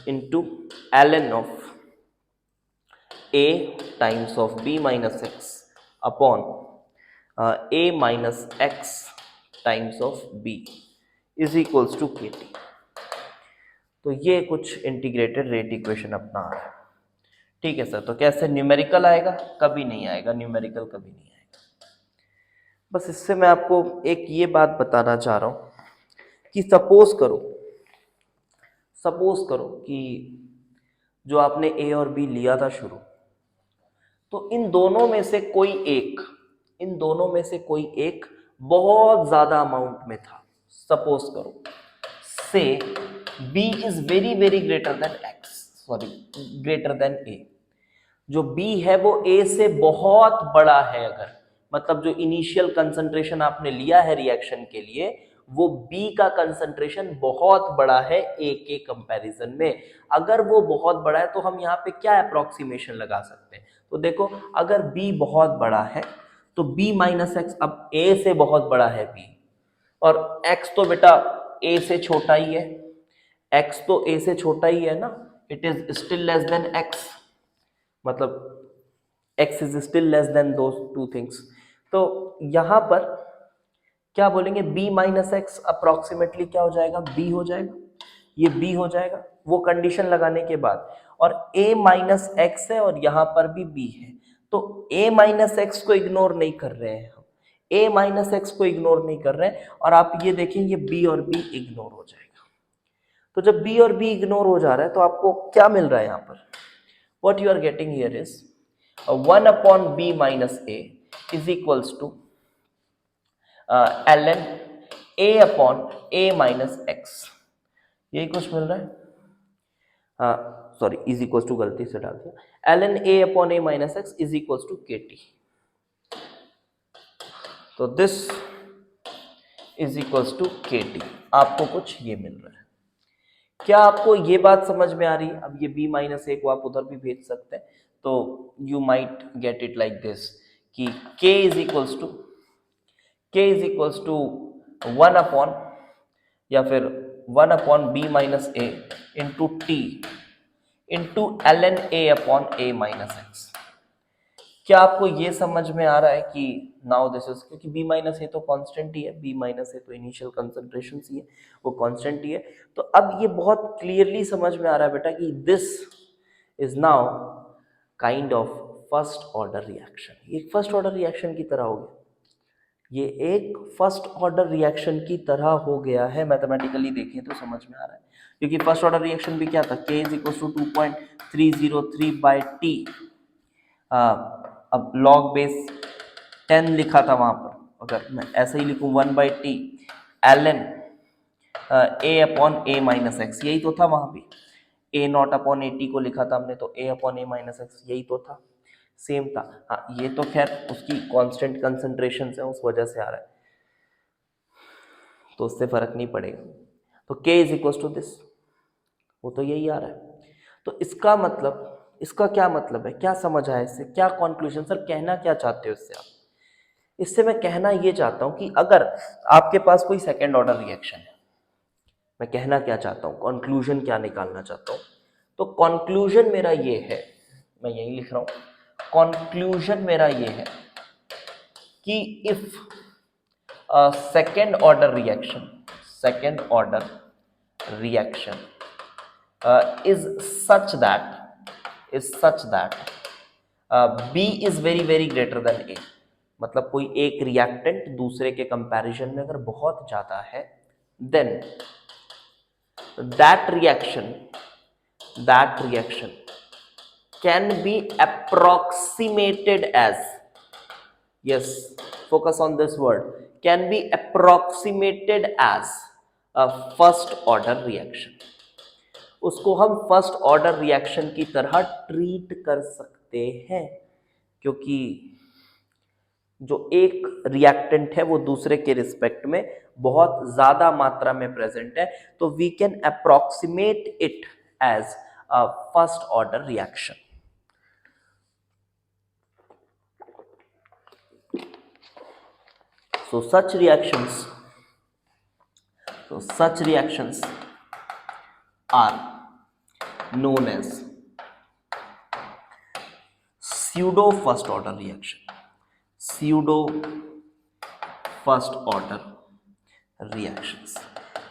into ln of a times of b minus x upon a minus x times of b is equals to K T. तो ये कुछ इंटीग्रेटेड रेट इक्वेशन अपना आ रहा है, ठीक है सर। तो कैसे न्यूमेरिकल आएगा, कभी नहीं आएगा न्यूमेरिकल, कभी नहीं आएगा। बस इससे मैं आपको एक ये बात बताना चाह रहा हूं कि सपोज करो कि जो आपने ए और बी लिया था शुरू, तो इन दोनों में से कोई एक बहुत ज्यादा अमाउंट में था। सपोज करो से b is very very greater than a। जो b है वो a से बहुत बड़ा है, अगर मतलब जो इनिशियल कंसंट्रेशन आपने लिया है रिएक्शन के लिए वो b का कंसंट्रेशन बहुत बड़ा है a के कंपैरिजन में। अगर वो बहुत बड़ा है तो हम यहाँ पे क्या अप्रोक्सीमेशन लगा सकते हैं, तो देखो अगर b बहुत बड़ा है तो b माइनस एक्स, अब a से बहुत बड़ा है b और x तो बेटा a से छोटा ही है, x तो a से छोटा ही है ना, it is still less than x, मतलब x is still less than those two things. तो यहां पर क्या बोलेंगे, b माइनस एक्स अप्रोक्सीमेटली क्या हो जाएगा, b हो जाएगा, ये b हो जाएगा वो कंडीशन लगाने के बाद। और a माइनस एक्स है और यहां पर भी b है, तो a माइनस एक्स को इग्नोर नहीं कर रहे हैं हम, a माइनस एक्स को इग्नोर नहीं कर रहे हैं, और आप ये देखेंगे b और b इग्नोर हो जाएगा। तो जब b और b इग्नोर हो जा रहा है तो आपको क्या मिल रहा है यहाँ पर, what you are getting here is 1 upon B minus A is equals to ln a upon a minus x, यही कुछ मिल रहा है। हाँ सॉरी, इज इक्वल्स टू गलती से डाल दिया, ln a upon a minus x is equals to kt। तो this is equals to kt, आपको कुछ ये मिल रहा है। क्या आपको ये बात समझ में आ रही है? अब ये b माइनस ए को आप उधर भी भेज सकते हैं, तो you might get it like this कि k is equals to 1 upon या फिर 1 upon B minus A into T into ln a upon a minus x. क्या आपको ये समझ में आ रहा है कि नाउ दिस इज, क्योंकि b माइनस ए तो कांस्टेंट ही है, b माइनस ए तो इनिशियल कंसंट्रेशन ही है, वो कांस्टेंट ही है। तो अब ये बहुत क्लियरली समझ में आ रहा है बेटा कि this is now kind of first order reaction. ये फर्स्ट ऑर्डर रिएक्शन की तरह हो गया, ये एक फर्स्ट ऑर्डर रिएक्शन की तरह हो गया है। मैथमेटिकली देखें तो समझ में आ रहा है, क्योंकि फर्स्ट ऑर्डर रिएक्शन भी क्या था, k is equal to 2.303 by T. अब लॉग बेस 10 लिखा था वहां पर, अगर मैं ऐसे ही लिखूं 1 by T ln a upon a minus x, यही तो था वहां पे। a not upon A T को लिखा था हमने, तो a upon a minus x यही तो था, सेम था। हाँ ये तो खैर उसकी कांस्टेंट कंसंट्रेशन है, उस वजह से आ रहा है, तो उससे फर्क नहीं पड़ेगा। तो k is equal to this, वो तो यही आ रहा है। तो इसका मतलब, इसका क्या मतलब है, क्या समझ आया इससे, क्या कंक्लूजन सर कहना क्या चाहते हो इससे आप? इससे मैं कहना ये चाहता हूं कि अगर आपके पास कोई सेकेंड ऑर्डर रिएक्शन है, मैं कहना क्या चाहता हूं, कंक्लूजन क्या निकालना चाहता हूं, तो कंक्लूजन मेरा ये है, मैं यही लिख रहा हूं, कंक्लूजन मेरा ये है कि if second order reaction is such that B is very greater than A, मतलब कोई एक रिएक्टेंट दूसरे के कंपैरिजन में अगर बहुत ज्यादा है, then that reaction can be approximated as, yes, focus on this word, can be approximated as a first order reaction। उसको हम फर्स्ट ऑर्डर रिएक्शन की तरह ट्रीट कर सकते हैं, क्योंकि जो एक रिएक्टेंट है वो दूसरे के रिस्पेक्ट में बहुत ज्यादा मात्रा में प्रेजेंट है, तो we can approximate it as a first order reaction. So such reactions are known as pseudo first order reaction,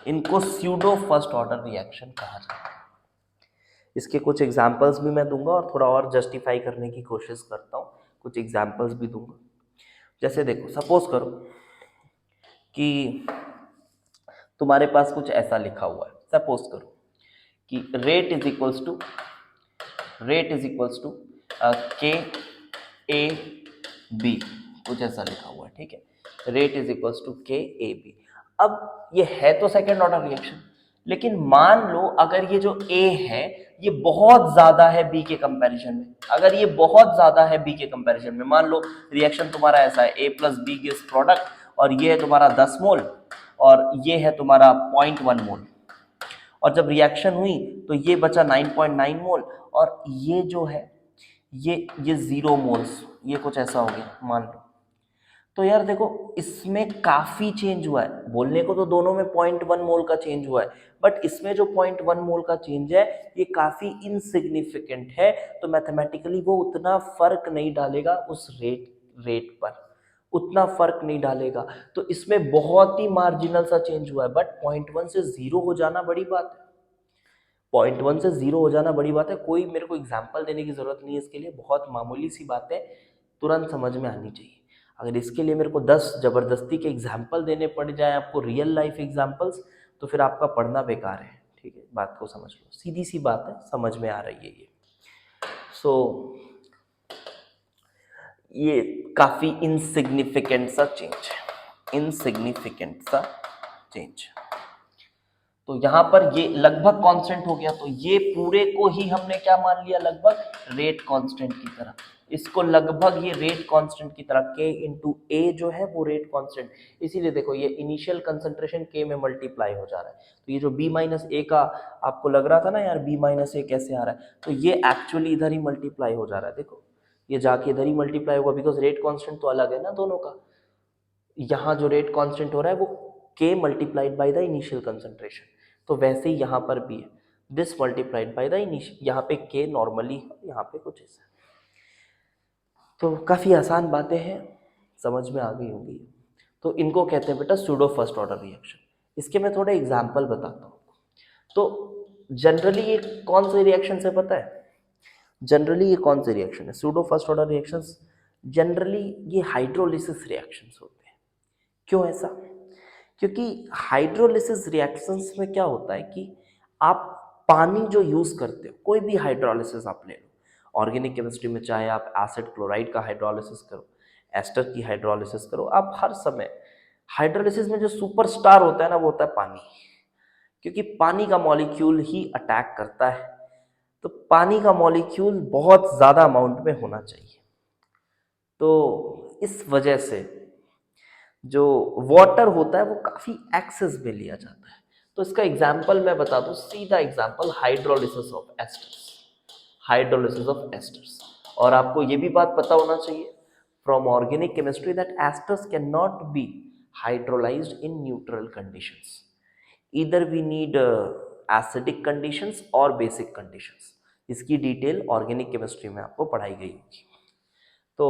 इनको pseudo first order reaction कहा जाता है। इसके कुछ एग्जाम्पल्स भी मैं दूंगा और थोड़ा और जस्टिफाई करने की कोशिश करता हूँ, कुछ एग्जाम्पल्स भी दूंगा। जैसे देखो, सपोज करो कि तुम्हारे पास कुछ ऐसा लिखा हुआ है, सपोज करो कि rate is equals to K A B, कुछ ऐसा लिखा हुआ है, ठीक है, rate is equals to K A B. अब ये है तो सेकेंड ऑर्डर रिएक्शन, लेकिन मान लो अगर ये जो ए है ये बहुत ज्यादा है बी के कंपैरिजन में, अगर ये बहुत ज्यादा है बी के कंपैरिजन में, मान लो रिएक्शन तुम्हारा ऐसा है, ए प्लस बी गिव्स प्रोडक्ट, और ये है तुम्हारा 10 मोल और ये है तुम्हारा 0.1 मोल, और जब रिएक्शन हुई तो ये बचा 9.9 मोल और ये जो है ये 0 मोल्स, ये कुछ ऐसा हो गया मान लो। तो यार देखो, इसमें काफी चेंज हुआ है, बोलने को तो दोनों में 0.1 मोल का चेंज हुआ है, बट इसमें जो 0.1 मोल का चेंज है ये काफी इनसिग्निफिकेंट है, तो मैथमेटिकली वो उतना फर्क नहीं डालेगा उस रेट पर, उतना फर्क नहीं डालेगा। तो इसमें बहुत ही मार्जिनल सा चेंज हुआ है, बट 0.1 से 0 हो जाना बड़ी बात है, 0.1 से 0 हो जाना बड़ी बात है। कोई मेरे को एग्जाम्पल देने की जरूरत नहीं है इसके लिए, बहुत मामूली सी बात है, तुरंत समझ में आनी चाहिए। अगर इसके लिए मेरे को 10 जबरदस्ती के एग्जाम्पल देने पड़ जाए आपको, रियल लाइफ एग्जाम्पल्स, तो फिर आपका पढ़ना बेकार है, ठीक है, बात को समझ लो, सीधी सी बात है, समझ में आ रही है ये। सो ये काफी इनसिग्निफिकेंट सा चेंज है, इनसिग्निफिकेंट सा चेंज। तो यहाँ पर ये लगभग कांस्टेंट हो गया, तो ये पूरे को ही हमने क्या मान लिया, लगभग रेट कांस्टेंट की तरह। इसको लगभग ये रेट कांस्टेंट की तरह, k इंटू ए जो है वो रेट कांस्टेंट, इसीलिए देखो ये इनिशियल कंसंट्रेशन k में मल्टीप्लाई हो जा रहा है। तो ये जो b माइनस ए का आपको लग रहा था ना यार b माइनस ए कैसे आ रहा है, तो ये एक्चुअली इधर ही मल्टीप्लाई हो जा रहा है। देखो ये जाके इधर ही मल्टीप्लाई होगा, बिकॉज रेट कांस्टेंट तो अलग है ना दोनों का। यहाँ जो रेट कांस्टेंट हो रहा है वो k multiplied by the initial concentration, तो वैसे ही यहाँ पर भी है, this multiplied by the initial, यहाँ पे k नॉर्मली, यहाँ पे कुछ ऐसा। तो काफ़ी आसान बातें हैं, समझ में आ गई होंगी। तो इनको कहते हैं बेटा सूडो फर्स्ट ऑर्डर रिएक्शन। इसके मैं थोड़े एग्जाम्पल बताता हूँ। तो जनरली ये कौन से रिएक्शन से पता है, जनरली ये कौन से रिएक्शन है pseudo first order reactions, generally ये हाइड्रोलिसिस रिएक्शंस होते हैं। क्यों ऐसा, क्योंकि हाइड्रोलिसिस रिएक्शंस में क्या होता है कि आप पानी जो यूज करते हो, कोई भी हाइड्रोलिसिस आप ले लो, ऑर्गेनिक केमिस्ट्री में चाहे आप एसिड क्लोराइड का हाइड्रोलिसिस करो, एस्टर की हाइड्रोलिसिस करो, आप हर समय हाइड्रोलिसिस में जो सुपरस्टार होता है ना वो होता है पानी, क्योंकि पानी का मॉलिक्यूल ही अटैक करता है। तो पानी का मॉलिक्यूल बहुत ज़्यादा अमाउंट में होना चाहिए, तो इस वजह से जो वाटर होता है वो काफ़ी एक्सेस में लिया जाता है। तो इसका एग्जाम्पल मैं बता दूं, सीधा example hydrolysis of esters, hydrolysis of esters. और आपको ये भी बात पता होना चाहिए from organic chemistry that esters can not be hydrolysed in neutral conditions, either we need acidic conditions और बेसिक कंडीशंस। इसकी डिटेल ऑर्गेनिक केमिस्ट्री में आपको पढ़ाई गई होगी। तो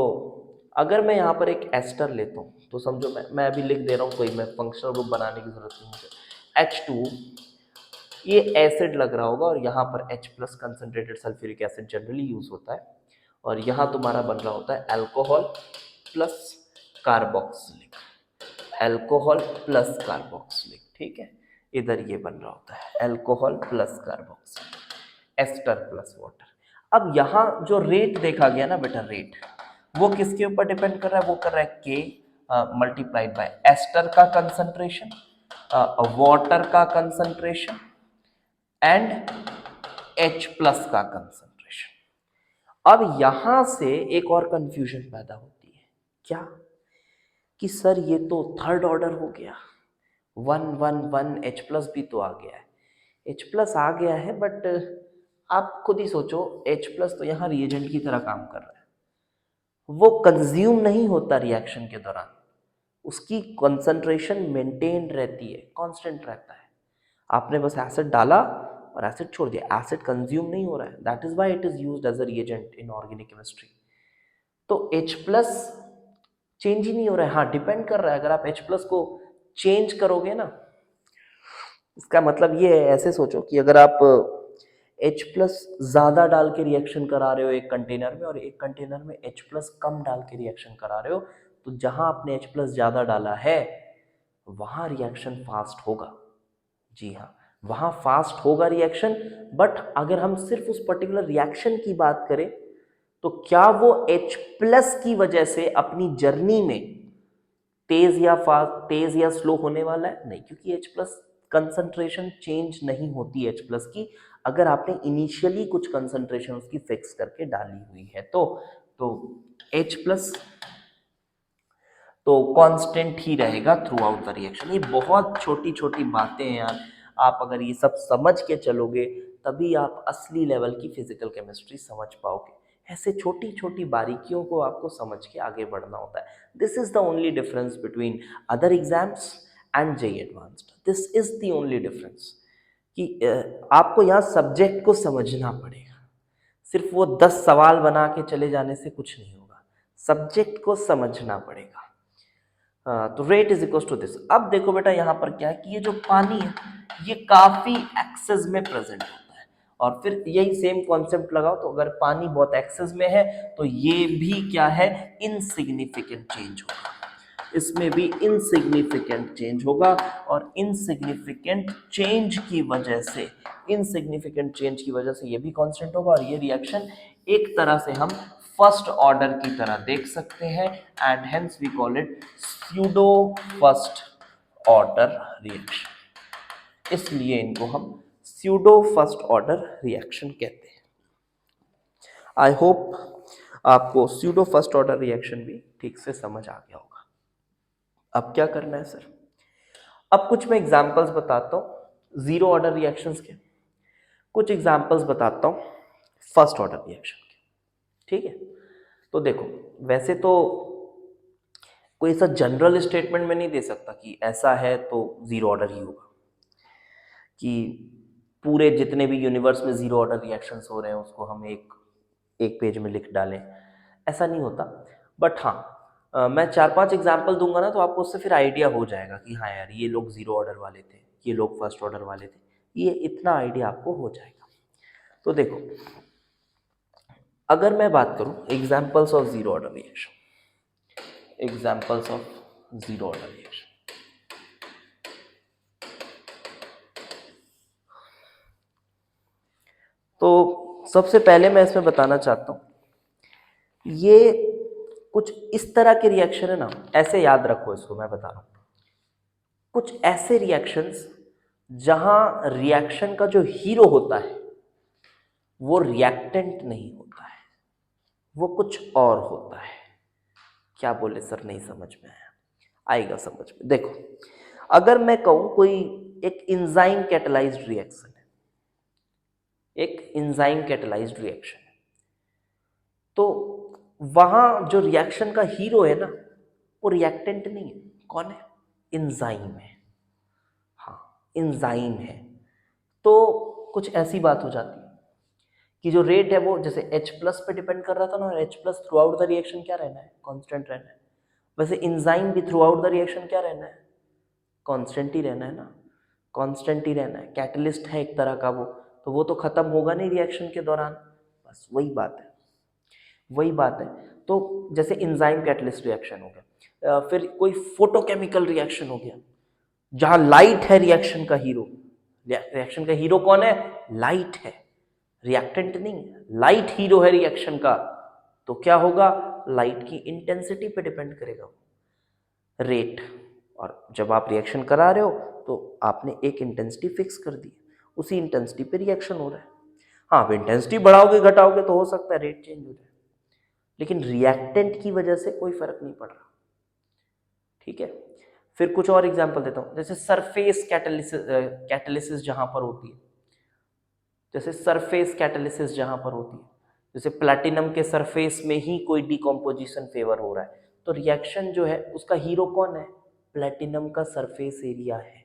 अगर मैं यहाँ पर एक एस्टर लेता हूँ, तो समझो मैं अभी लिख दे रहा हूँ, कोई मैं फंक्शनल ग्रुप बनाने की जरूरत नहीं मुझे, H2, ये एसिड लग रहा होगा, और यहाँ पर H plus concentrated sulphuric acid generally use होता है, और यहाँ तुम्हारा बन रहा होता है alcohol plus carboxylic, alcohol plus carboxylic, ठीक है, इधर ये बन रहा होता है alcohol plus carboxylic, ester plus water. अब यहाँ जो रेट देखा गया ना बेटा, रेट वो किसके ऊपर डिपेंड कर रहा है, वो कर रहा है K मल्टीप्लाइड बाय एस्टर का कंसंट्रेशन, वाटर का कंसंट्रेशन एंड H प्लस का कंसंट्रेशन। अब यहां से एक और कंफ्यूजन पैदा होती है, क्या कि सर ये तो थर्ड ऑर्डर हो गया, 1 1 1 H प्लस भी तो आ गया है, H प्लस आ गया है, बट आप खुद ही सोचो H प्लस तो यहाँ रिएजेंट की तरह काम कर रहा है, वो कंज्यूम नहीं होता रिएक्शन के दौरान, उसकी कंसंट्रेशन मेंटेन रहती है, कांस्टेंट रहता है। आपने बस एसिड डाला और एसिड छोड़ दिया, एसिड कंज्यूम नहीं हो रहा है, that is why it is used as a reagent in organic chemistry. तो H प्लस चेंज ही नहीं हो रहा है, हाँ डिपेंड कर रहा है, अगर आप H प्लस को चेंज करोगे ना, इसका मतलब ये है, ऐसे सोचो कि अगर आप H प्लस ज़्यादा डाल के रिएक्शन करा रहे हो एक कंटेनर में, और एक कंटेनर में H प्लस कम डाल के रिएक्शन करा रहे हो, तो जहां आपने H प्लस ज़्यादा डाला है वहां रिएक्शन फास्ट होगा, जी हाँ वहां फास्ट होगा रिएक्शन। बट अगर हम सिर्फ उस पर्टिकुलर रिएक्शन की बात करें, तो क्या वो H प्लस की वजह से अपनी जर्नी में तेज या स्लो होने वाला है? नहीं, क्योंकि H प्लस कंसंट्रेशन चेंज नहीं होती H प्लस की, अगर आपने इनिशियली कुछ कंसंट्रेशन उसकी फिक्स करके डाली हुई है तो H प्लस तो कांस्टेंट ही रहेगा थ्रू आउट द रिएक्शन। ये बहुत छोटी छोटी बातें हैं यार, आप अगर ये सब समझ के चलोगे तभी आप असली लेवल की फिजिकल केमिस्ट्री समझ पाओगे। ऐसे छोटी छोटी बारीकियों को आपको समझ के आगे बढ़ना होता है। This is the only difference between other exams and JEE advanced, this is the only difference कि आपको यहाँ सब्जेक्ट को समझना पड़ेगा, सिर्फ वो 10 सवाल बना के चले जाने से कुछ नहीं होगा, सब्जेक्ट को समझना पड़ेगा। तो rate is equal to this. अब देखो बेटा यहाँ पर क्या है कि ये जो पानी है ये काफी एक्सेस में प्रेजेंट होता है, और फिर यही सेम कॉन्सेप्ट लगाओ, तो अगर पानी बहुत एक्सेस में है तो ये भी क्या है, इनसिग्निफिकेंट चेंज होगा, इसमें भी इनसिग्निफिकेंट चेंज होगा, और इनसिग्निफिकेंट चेंज की वजह से ये भी कांस्टेंट होगा, और ये रिएक्शन एक तरह से हम फर्स्ट ऑर्डर की तरह देख सकते हैं and hence we call it pseudo first order reaction. इसलिए इनको हम स्यूडो फर्स्ट ऑर्डर रिएक्शन कहते हैं। आई होप आपको स्यूडो फर्स्ट ऑर्डर रिएक्शन भी ठीक से समझ आ गया होगा। अब क्या करना है सर? अब कुछ मैं एग्जांपल्स बताता हूँ जीरो ऑर्डर रिएक्शंस के, कुछ एग्जांपल्स बताता हूँ फर्स्ट ऑर्डर रिएक्शन के। ठीक है, तो देखो वैसे तो कोई ऐसा जनरल स्टेटमेंट में नहीं दे सकता कि ऐसा है तो जीरो ऑर्डर ही होगा, कि पूरे जितने भी यूनिवर्स में जीरो ऑर्डर रिएक्शंस हो रहे हैं उसको हम एक पेज में लिख डालें, ऐसा नहीं होता। बट हाँ मैं 4-5 एग्जाम्पल दूंगा ना तो आपको उससे फिर आइडिया हो जाएगा कि हाँ यार ये लोग जीरो ऑर्डर वाले थे, ये लोग फर्स्ट ऑर्डर वाले थे, ये इतना आइडिया आपको हो जाएगा। तो देखो अगर मैं बात करूं examples of zero order reaction, examples of zero order reaction, तो सबसे पहले मैं इसमें बताना चाहता हूं ये कुछ इस तरह के रिएक्शन है ना, ऐसे याद रखो इसको, मैं बता रहा हूं कुछ ऐसे रिएक्शंस जहां रिएक्शन का जो हीरो होता है वो रिएक्टेंट नहीं होता है, वो कुछ और होता है। क्या बोले सर, नहीं समझ में आया? आएगा समझ में। देखो अगर मैं कहूं कोई एक इंजाइम कैटलाइज्ड रिएक्शन है, एक इंजाइम कैटलाइज्ड रिएक्शन है, तो वहां जो रिएक्शन का हीरो है ना वो रिएक्टेंट नहीं है। कौन है? इंजाइम है। हाँ इंजाइम है। तो कुछ ऐसी बात हो जाती है कि जो रेट है वो जैसे H+ पे डिपेंड कर रहा था ना, और H+ through out the reaction क्या रहना है? कांस्टेंट रहना है। वैसे इंजाइम भी थ्रू आउट द रिएक्शन क्या रहना है? कांस्टेंट ही रहना है ना, कांस्टेंट ही रहना है। कैटलिस्ट है एक तरह का वो, तो वो तो खत्म होगा नहीं रिएक्शन के दौरान। बस वही बात है, वही बात है। तो जैसे इंजाइम कैटलिस्ट रिएक्शन हो गया, फिर कोई फोटोकेमिकल रिएक्शन हो गया जहां लाइट है रिएक्शन का हीरो। रिएक्शन का हीरो कौन है? लाइट है, रिएक्टेंट नहीं है। लाइट हीरो है रिएक्शन का, तो क्या होगा? लाइट की इंटेंसिटी पे डिपेंड करेगा रेट। और जब आप रिएक्शन करा रहे हो तो आपने एक इंटेंसिटी फिक्स कर दी, उसी इंटेंसिटी पे रिएक्शन हो रहा है। हाँ आप इंटेंसिटी बढ़ाओगे घटाओगे तो हो सकता है रेट चेंज हो जाए, लेकिन रिएक्टेंट की वजह से कोई फर्क नहीं पड़ रहा। ठीक है, फिर कुछ और एग्जांपल देता हूं, जैसे सरफेस कैटालिसिस जहां पर होती है, जैसे सरफेस कैटालिसिस जहां पर होती है, जैसे प्लैटिनम के सरफेस में ही कोई डिकम्पोजिशन फेवर हो रहा है, तो रिएक्शन जो है उसका हीरो कौन है? प्लैटिनम का सरफेस एरिया है।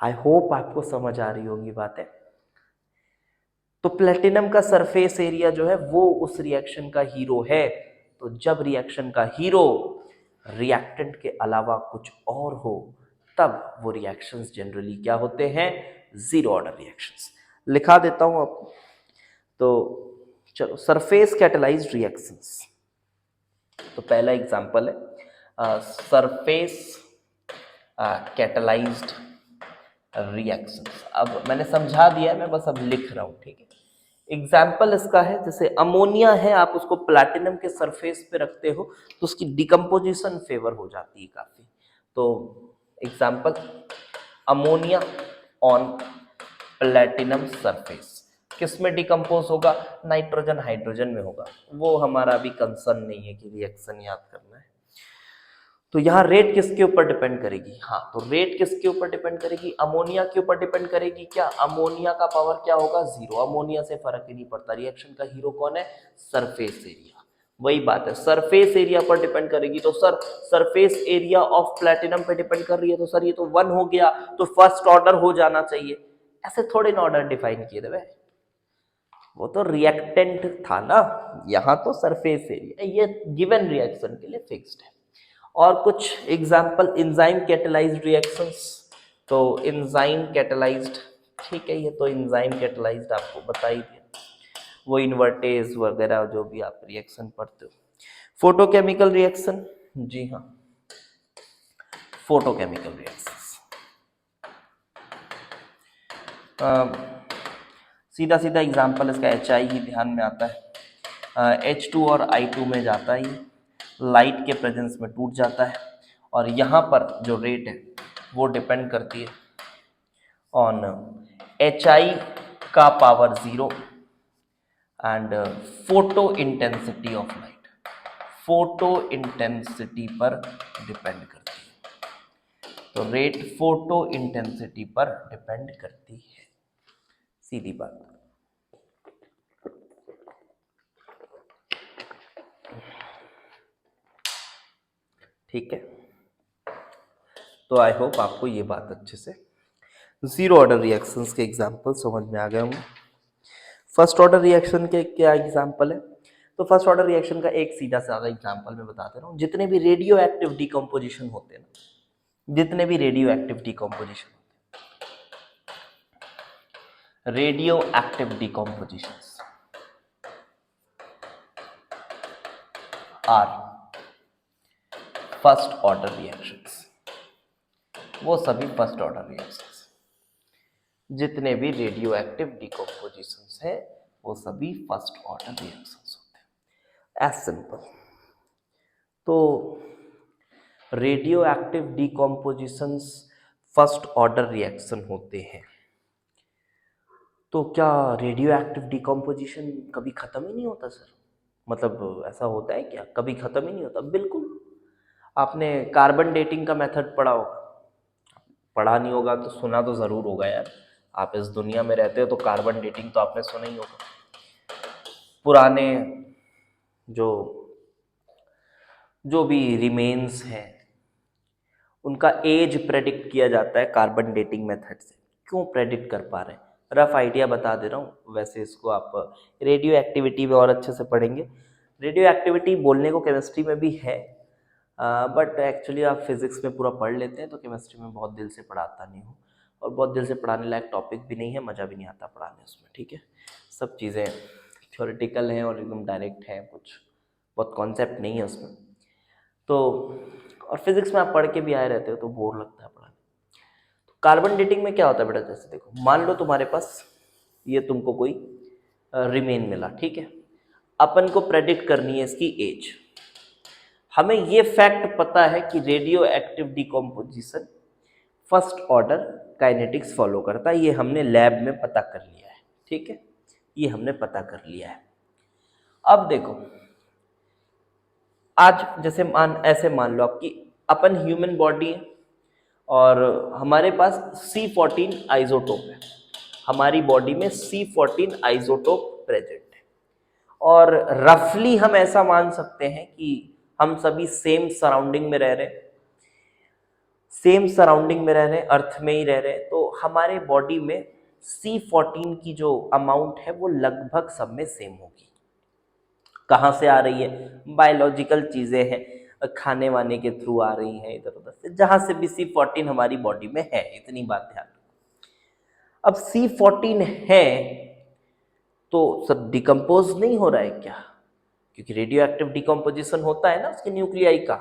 आई होप आपको समझ आ रही होगी बातें। तो प्लैटिनम का सरफेस एरिया जो है वो उस रिएक्शन का हीरो है। तो जब रिएक्शन का हीरो रिएक्टेंट के अलावा कुछ और हो तब वो रिएक्शंस जनरली क्या होते हैं? Zero order reactions. लिखा देता हूं आपको। तो चलो सरफेस कैटलाइज्ड रिएक्शंस, तो पहला एग्जांपल है सरफेस कैटलाइज्ड रिएक्शंस। अब मैंने समझा दिया है, मैं बस अब लिख रहा हूँ। ठीक है, एग्जाम्पल इसका है जैसे अमोनिया है, आप उसको प्लैटिनम के सरफेस पे रखते हो तो उसकी डिकम्पोजिशन फेवर हो जाती है काफी। तो example ammonia on platinum surface, किस में डिकम्पोज होगा? नाइट्रोजन हाइड्रोजन में होगा। वो हमारा अभी कंसर्न नहीं है कि रिएक्शन याद करना है। तो यहाँ रेट किसके ऊपर डिपेंड करेगी? हाँ तो रेट किसके ऊपर डिपेंड करेगी? अमोनिया के ऊपर डिपेंड करेगी। क्या अमोनिया का पावर क्या होगा? जीरो। अमोनिया से फर्क ही नहीं पड़ता। रिएक्शन का हीरो कौन है? Surface area. वही बात है, सरफेस एरिया पर डिपेंड करेगी। तो sir surface area of platinum पे डिपेंड कर रही है, तो सर ये तो 1 हो गया, तो फर्स्ट ऑर्डर हो जाना चाहिए। ऐसे थोड़े ना ऑर्डर डिफाइन किए थे, वो तो रिएक्टेंट था ना, यहाँ तो सरफेस एरिया, ये गिवन रिएक्शन के लिए फिक्स्ड है। और कुछ एग्जाम्पल एंजाइम कैटलाइज्ड रिएक्शंस, तो एंजाइम कैटलाइज्ड, ठीक है, ये तो एंजाइम कैटलाइज्ड आपको बता ही दिया, वो इन्वर्टेज वगैरह जो भी आप रिएक्शन पढ़ते हो। फोटोकेमिकल रिएक्शन, जी हाँ फोटोकेमिकल रिएक्शंस, सीधा सीधा एग्जाम्पल इसका HI ही ध्यान में आता है। H2 और I2 में जाता ही लाइट के प्रेजेंस में टूट जाता है, और यहाँ पर जो रेट है वो डिपेंड करती है ऑन HI का power 0 and photo intensity of light, photo intensity पर डिपेंड करती है। तो रेट फोटो इंटेंसिटी पर डिपेंड करती है, सीधी बात। ठीक है, तो आई होप आपको ये बात अच्छे से जीरो ऑर्डर रिएक्शंस के एग्जांपल समझ में आ गए होंगे। फर्स्ट ऑर्डर रिएक्शन के क्या एग्जांपल है? तो फर्स्ट ऑर्डर रिएक्शन का एक सीधा साधा एग्जांपल मैं बता दे रहा हूँ। जितने भी रेडियो एक्टिव डिकम्पोजिशन होते हैं ना, जितने भी radioactive decomposition, radioactive decompositions are first order reactions, वो सभी फर्स्ट ऑर्डर रिएक्शंस। जितने भी रेडियो एक्टिव डिकम्पोजिशंस है वो सभी फर्स्ट ऑर्डर रिएक्शंस होते हैं, एज सिंपल। तो radioactive decompositions first order reaction होते हैं। तो क्या रेडियो एक्टिव डिकम्पोजिशन कभी खत्म ही नहीं होता सर? मतलब ऐसा होता है क्या, कभी खत्म ही नहीं होता? बिल्कुल। आपने कार्बन डेटिंग का मेथड पढ़ा होगा, पढ़ा नहीं होगा तो सुना तो ज़रूर होगा यार। आप इस दुनिया में रहते हो तो कार्बन डेटिंग तो आपने सुना ही होगा। पुराने जो भी रिमेन्स हैं उनका एज प्रेडिक्ट किया जाता है कार्बन डेटिंग मेथड से। क्यों प्रेडिक्ट कर पा रहे हैं? रफ आइडिया बता दे रहा हूँ, वैसे इसको आप रेडियो एक्टिविटी में और अच्छे से पढ़ेंगे। रेडियो एक्टिविटी बोलने को केमिस्ट्री में भी है, बट एक्चुअली आप फिजिक्स में पूरा पढ़ लेते हैं तो केमिस्ट्री में बहुत दिल से पढ़ाता नहीं हूँ, और बहुत दिल से पढ़ाने लायक टॉपिक भी नहीं है, मज़ा भी नहीं आता पढ़ाने उसमें। ठीक है, सब चीज़ें थ्योरेटिकल हैं और एकदम डायरेक्ट हैं, कुछ बहुत कॉन्सेप्ट नहीं है उसमें। तो और फिजिक्स में आप पढ़ के भी आए रहते हो तो बोर लगता है पढ़ाने। तो कार्बन डेटिंग में क्या होता है बेटा, जैसे देखो, मान लो तुम्हारे पास ये तुमको कोई रिमेन मिला, ठीक है, अपन को प्रेडिक्ट करनी है इसकी एज। हमें ये फैक्ट पता है कि radio active decomposition first order kinetics follow करता है, ये हमने लैब में पता कर लिया है। ठीक है, ये हमने पता कर लिया है। अब देखो, आज जैसे ऐसे मान लो आपकी अपन ह्यूमन बॉडी है और हमारे पास C14 आइसोटोप है, हमारी बॉडी में C14 आइसोटोप प्रेजेंट है, और रफली हम ऐसा मान सकते हैं कि हम सभी सेम सराउंडिंग में रह रहे हैं, सेम सराउंडिंग में रह रहे हैं, अर्थ में ही रह रहे हैं। तो हमारे बॉडी में C14 की जो अमाउंट है वो लगभग सब में सेम होगी। कहाँ से आ रही है? बायोलॉजिकल चीज़ें हैं, खाने वाने के थ्रू आ रही हैं, इधर उधर से, जहाँ से भी C14 हमारी बॉडी में है, इतनी बात ध्यान रखो। अब C14 है तो सब डिकम्पोज नहीं हो रहा है क्या? क्योंकि रेडियो एक्टिव डिकम्पोजिशन होता है ना उसके न्यूक्लियाई का,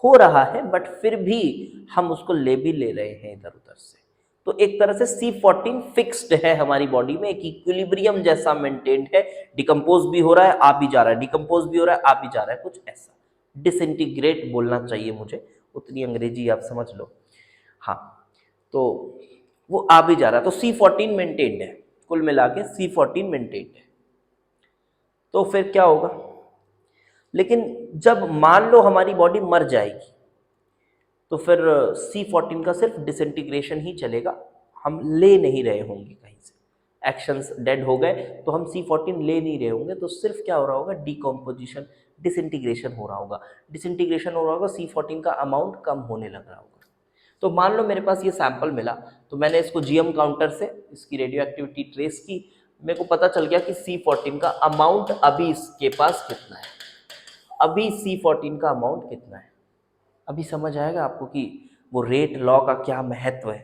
हो रहा है, बट फिर भी हम उसको ले भी ले रहे हैं इधर उधर से। तो एक तरह से C14 फिक्स्ड है हमारी बॉडी में, एक इक्विलिब्रियम जैसा मेंटेन्ड है, डिकम्पोज भी हो रहा है, आ भी जा रहा है, डिकम्पोज भी हो रहा है, आ भी जा रहा है, कुछ ऐसा। डिसइंटीग्रेट बोलना चाहिए मुझे, उतनी अंग्रेजी आप समझ लो। हाँ, तो वो आ भी जा रहा है, तो C14 मेंटेन्ड है, कुल मिला के C14 मेंटेन्ड है। तो फिर क्या होगा? लेकिन जब मान लो हमारी बॉडी मर जाएगी तो फिर C14 का सिर्फ डिसइंटीग्रेशन ही चलेगा, हम ले नहीं रहे होंगे कहीं से, एक्शंस डेड हो गए तो हम C14 ले नहीं रहे होंगे, तो सिर्फ क्या हो रहा होगा? डिकम्पोजिशन, डिसइंटीग्रेशन हो रहा होगा। डिसइंटीग्रेशन हो रहा होगा, C14 का अमाउंट कम होने लग रहा होगा। तो मान लो मेरे पास ये सैंपल मिला, तो मैंने इसको GM काउंटर से इसकी रेडियो एक्टिविटी ट्रेस की, मेरे को पता चल गया कि C14 का अमाउंट अभी इसके पास कितना है, अभी C14 का अमाउंट कितना है। अभी समझ आएगा आपको कि वो रेट लॉ का क्या महत्व है।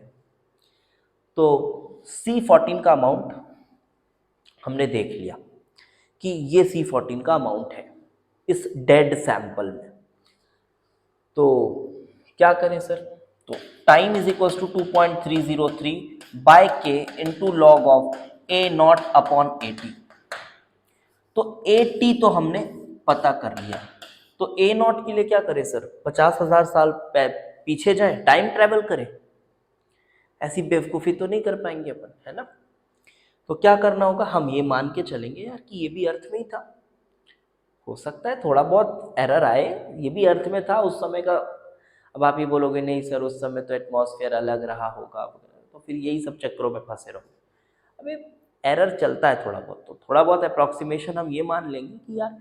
तो C14 का अमाउंट हमने देख लिया कि ये C14 का अमाउंट है इस डेड सैंपल में। तो क्या करें सर? तो time is equal to 2.303 by K into log of A0 upon 80। तो ए टी तो हमने पता कर लिया, तो ए नॉट के लिए क्या करें सर, 50,000 साल पीछे जाए, टाइम ट्रेवल करें? ऐसी बेवकूफ़ी तो नहीं कर पाएंगे अपन, है ना। तो क्या करना होगा, हम ये मान के चलेंगे यार कि ये भी अर्थ में ही था, हो सकता है थोड़ा बहुत एरर आए, ये भी अर्थ में था उस समय का। अब आप ये बोलोगे नहीं सर उस समय तो एटमॉस्फेयर अलग रहा होगा, तो फिर यही सब चक्करों में फंसे रहो। अबे एरर चलता है थोड़ा बहुत, तो थोड़ा बहुत अप्रॉक्सीमेशन हम ये मान लेंगे कि यार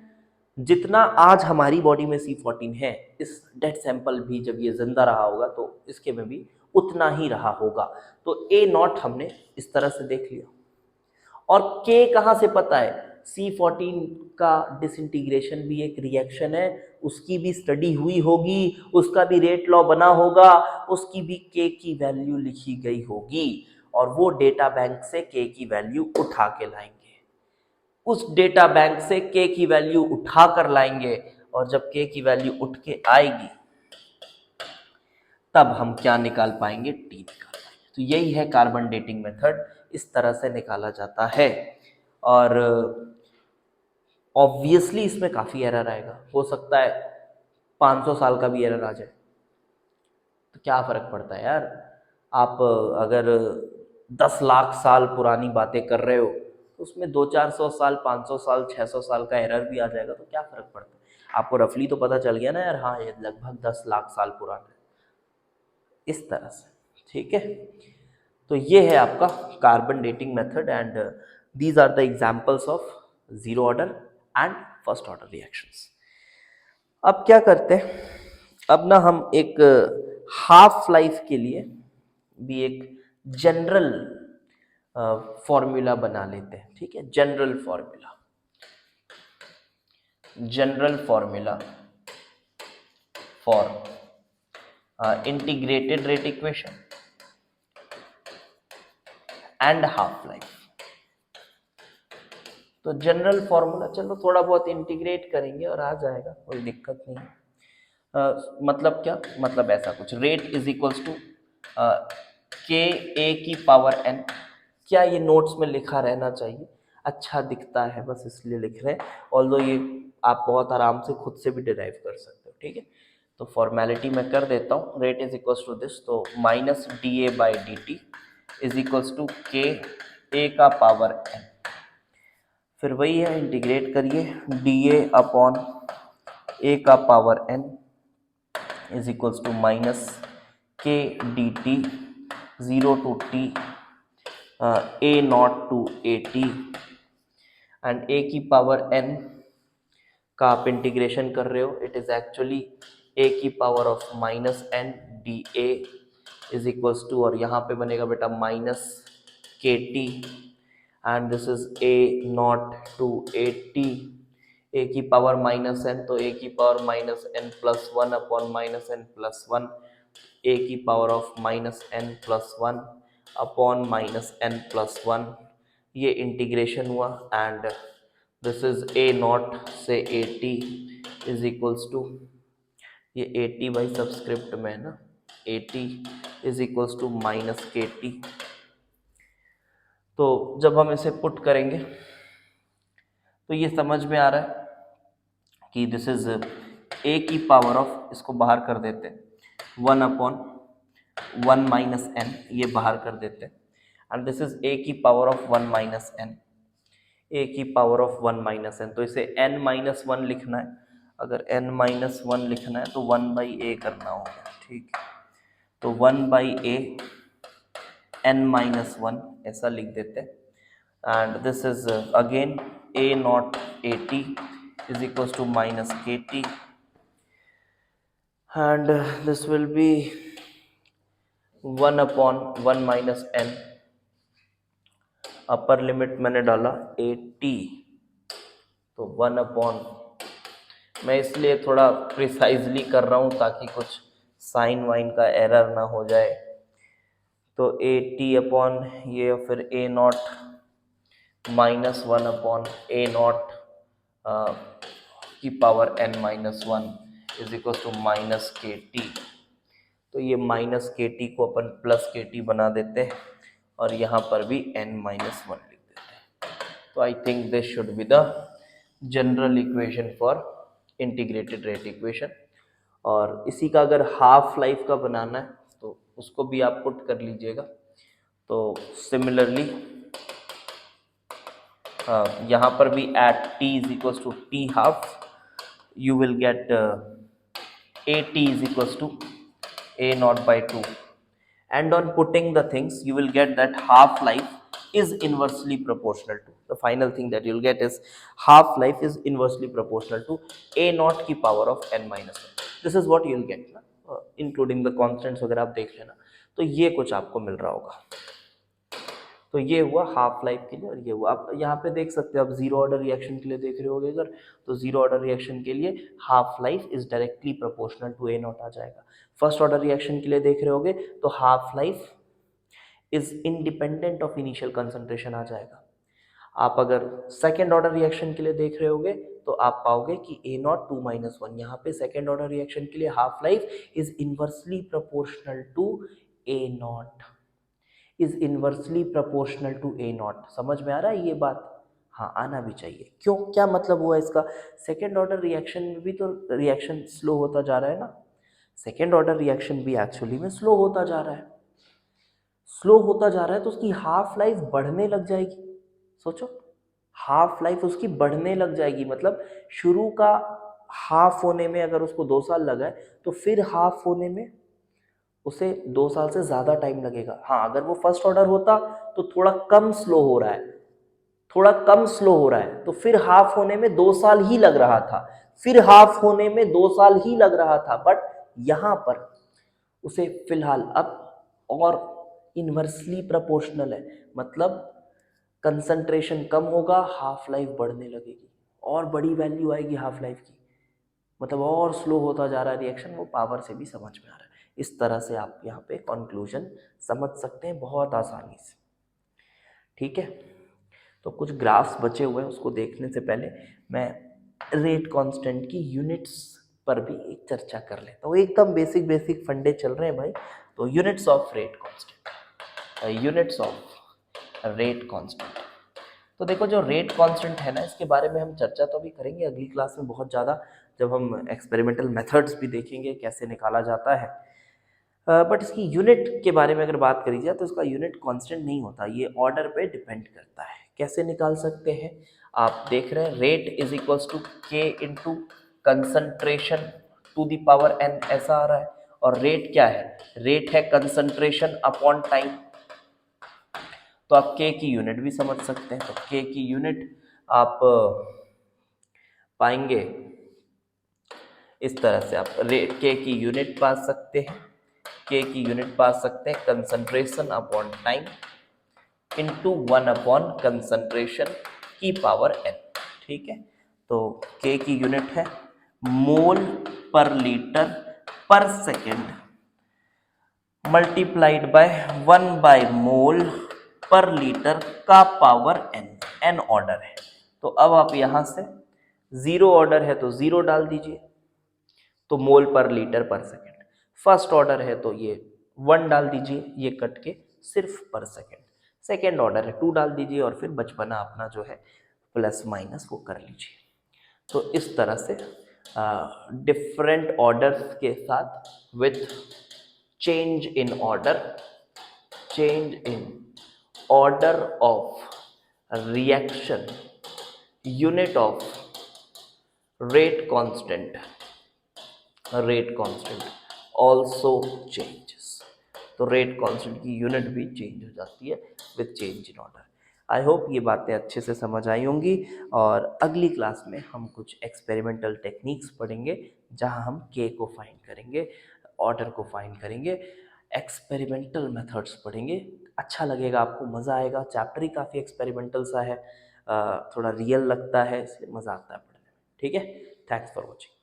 जितना आज हमारी बॉडी में C14 है, इस डेड सैंपल भी जब ये जिंदा रहा होगा तो इसके में भी उतना ही रहा होगा। तो ए नॉट हमने इस तरह से देख लिया। और के कहाँ से पता है, C14 का डिसइंटीग्रेशन भी एक रिएक्शन है, उसकी भी स्टडी हुई होगी, उसका भी रेट लॉ बना होगा, उसकी भी के की वैल्यू लिखी गई होगी, और वो डेटा बैंक से के की वैल्यू उठा के लाएंगे। उस डेटा बैंक से के की वैल्यू उठा कर लाएंगे, और जब के की वैल्यू उठ के आएगी तब हम क्या निकाल पाएंगे, टी निकाल पाएंगे। तो यही है कार्बन डेटिंग मेथड, इस तरह से निकाला जाता है। और ऑब्वियसली इसमें काफ़ी एरर आएगा, हो सकता है 500 साल का भी एरर आ जाए, तो क्या फ़र्क पड़ता है यार। आप अगर 10 लाख साल पुरानी बातें कर रहे हो तो उसमें 200-400 साल, 500 साल, 600 साल का एरर भी आ जाएगा, तो क्या फ़र्क पड़ता है। आपको रफली तो पता चल गया ना यार, हाँ ये लगभग 10 लाख साल पुराना है, इस तरह से, ठीक है। तो ये है आपका carbon dating method, and these are the examples of zero order and first order reactions. अब क्या करते हैं, अब ना हम एक हाफ लाइफ के लिए भी एक जनरल फॉर्मूला बना लेते हैं, ठीक है। General formula for integrated rate equation and half life. तो जनरल फॉर्मूला चलो थोड़ा बहुत इंटीग्रेट करेंगे और आ जाएगा, कोई दिक्कत नहीं है। मतलब क्या, मतलब ऐसा कुछ, rate is equals to K ए की पावर एन। क्या ये नोट्स में लिखा रहना चाहिए, अच्छा दिखता है बस इसलिए लिख रहे हैं, ऑल्दो ये आप बहुत आराम से खुद से भी डिराइव कर सकते हो, ठीक है। तो फॉर्मेलिटी मैं कर देता हूँ, rate is equals to this, तो minus D A by D T is equals to K A का पावर एन। फिर वही है, इंटीग्रेट करिए, डी ए अपॉन ए का power N is equals to minus K D T 0 to t a naught to a t, and a की पावर n का आप इंटीग्रेशन कर रहे हो, इट इज एक्चुअली a की power of minus N D A is equals to, और यहाँ पे बनेगा बेटा minus K T, and this is a naught to A T, a की पावर माइनस एन, तो a की power minus N plus one upon minus N plus one, a की power of minus N plus one upon minus N plus one, ये इंटीग्रेशन हुआ, and this is a naught से A T is equals to, ये ए टी बाई सबस्क्रिप्ट में है ना, A T is equals to minus K T. तो जब हम इसे पुट करेंगे तो ये समझ में आ रहा है कि दिस इज ए की पावर ऑफ, इसको बाहर कर देते हैं, 1 अपॉन 1 माइनस एन, ये बाहर कर देते हैं, एंड दिस इज ए की पावर ऑफ 1 माइनस एन, ए की पावर ऑफ 1 माइनस एन, तो इसे n माइनस वन लिखना है, अगर n माइनस वन लिखना है तो 1 बाई ए करना होगा, ठीक है। तो 1 by A n minus one ऐसा लिख देते हैं, and this is again a naught A T is equals to minus K T, and this will be 1 upon 1 minus N, upper limit मैंने डाला ए टी, तो 1 अपॉन, मैं इसलिए थोड़ा प्रिसाइजली कर रहा हूँ ताकि कुछ साइन वाइन का एरर ना हो जाए, तो ए टी अपॉन ये, फिर A naught minus one upon A naught की power N minus one is equal to minus K T. तो ये माइनस के टी को अपन प्लस के टी बना देते हैं, और यहाँ पर भी n माइनस वन लिख देते हैं। तो I think this should be the general equation for integrated rate equation. और इसी का अगर हाफ लाइफ का बनाना है तो उसको भी आप पुट कर लीजिएगा। तो सिमिलरली यहाँ पर भी at t is equals to T half you will get at is equals to a naught by 2, and on putting the things you will get that half life is inversely proportional to, the final thing that you'll get is half life is inversely proportional to a naught की power of n minus 1. this is what you'll get ना, including the constants वगैरह आप देख लेना। तो ये कुछ आपको मिल रहा होगा। तो ये हुआ हाफ लाइफ के लिए, और ये हुआ आप यहाँ पे देख सकते हो, आप जीरो ऑर्डर रिएक्शन के लिए देख रहे होगे अगर, तो जीरो ऑर्डर रिएक्शन के लिए half life is directly proportional to A naught आ जाएगा। फर्स्ट ऑर्डर रिएक्शन के लिए देख रहे होगे तो half life is independent of initial concentration आ जाएगा। आप अगर सेकेंड ऑर्डर रिएक्शन के लिए देख रहे होगे तो आप पाओगे कि ए नॉट 2 माइनस 1, यहाँ पे सेकेंड ऑर्डर रिएक्शन के लिए half life is inversely proportional to A naught, is inversely proportional to A naught. समझ में आ रहा है ये बात? हाँ, आना भी चाहिए। क्यों, क्या मतलब हुआ इसका? सेकेंड ऑर्डर रिएक्शन में भी तो रिएक्शन स्लो होता जा रहा है ना, सेकेंड ऑर्डर रिएक्शन भी एक्चुअली में स्लो होता जा रहा है, स्लो होता जा रहा है, तो उसकी हाफ लाइफ बढ़ने लग जाएगी। सोचो, हाफ लाइफ उसकी बढ़ने लग जाएगी, मतलब शुरू का हाफ होने में अगर उसको 2 साल लगा है तो फिर हाफ होने में उसे 2 साल से ज़्यादा टाइम लगेगा। हाँ, अगर वो फर्स्ट ऑर्डर होता तो थोड़ा कम स्लो हो रहा है, थोड़ा कम स्लो हो रहा है, तो फिर हाफ होने में 2 साल ही लग रहा था, फिर हाफ होने में 2 साल ही लग रहा था, बट यहाँ पर उसे फिलहाल अब और इन्वर्सली प्रोपोर्शनल है, मतलब कंसंट्रेशन कम होगा, हाफ लाइफ बढ़ने लगेगी, और बड़ी वैल्यू आएगी हाफ लाइफ की, मतलब और स्लो होता जा रहा है रिएक्शन, वो पावर से भी समझ में आ रहा है। इस तरह से आप यहाँ पे कंक्लूजन समझ सकते हैं बहुत आसानी से। ठीक है, तो कुछ ग्राफ्स बचे हुए हैं, उसको देखने से पहले मैं रेट कांस्टेंट की यूनिट्स पर भी एक चर्चा कर लेता हूँ। एकदम बेसिक बेसिक फंडे चल रहे हैं भाई। तो units of rate constant, units of rate constant. तो देखो, जो रेट कांस्टेंट है ना, इसके बारे में हम चर्चा तो अभी करेंगे अगली क्लास में बहुत ज़्यादा, जब हम एक्सपेरिमेंटल मेथड्स भी देखेंगे कैसे निकाला जाता है। बट इसकी यूनिट के बारे में अगर बात करी जाए तो इसका यूनिट कांस्टेंट नहीं होता, ये ऑर्डर पे डिपेंड करता है। कैसे निकाल सकते हैं? आप देख रहे हैं rate is equals to K into concentration to the power N, ऐसा आ रहा है। और रेट क्या है? रेट है कंसंट्रेशन अपॉन टाइम। तो आप के की यूनिट भी समझ सकते हैं। तो के की यूनिट आप पाएंगे इस तरह से, आप रेट के की यूनिट पा सकते हैं, के की यूनिट पा सकते हैं concentration upon time into 1 upon concentration की पावर एन। ठीक है, तो के की यूनिट है मोल पर लीटर पर second multiplied by 1 by mole पर लीटर का पावर एन, एन ऑर्डर है। तो अब आप यहां से जीरो ऑर्डर है तो जीरो डाल दीजिए, तो मोल पर लीटर पर सेकेंड। फर्स्ट ऑर्डर है तो ये 1 डाल दीजिए, ये कट के सिर्फ पर सेकेंड। सेकेंड ऑर्डर है 2 डाल दीजिए, और फिर बचपना अपना जो है प्लस माइनस वो कर लीजिए। तो इस तरह से डिफरेंट ऑर्डर्स के साथ with change in order, change in order of reaction, unit of rate constant, rate constant also changes. तो रेट कांस्टेंट की यूनिट भी चेंज हो जाती है with change in order. I hope ये बातें अच्छे से समझ आई होंगी, और अगली क्लास में हम कुछ एक्सपेरिमेंटल टेक्निक्स पढ़ेंगे जहां हम के को फाइंड करेंगे, ऑर्डर को फाइंड करेंगे, एक्सपेरिमेंटल मेथड्स पढ़ेंगे। अच्छा लगेगा, आपको मज़ा आएगा। चैप्टर ही काफ़ी एक्सपेरिमेंटल सा है, थोड़ा रियल लगता है, इसलिए मज़ा आता है पढ़ने में। ठीक है, थैंक्स फॉर वॉचिंग।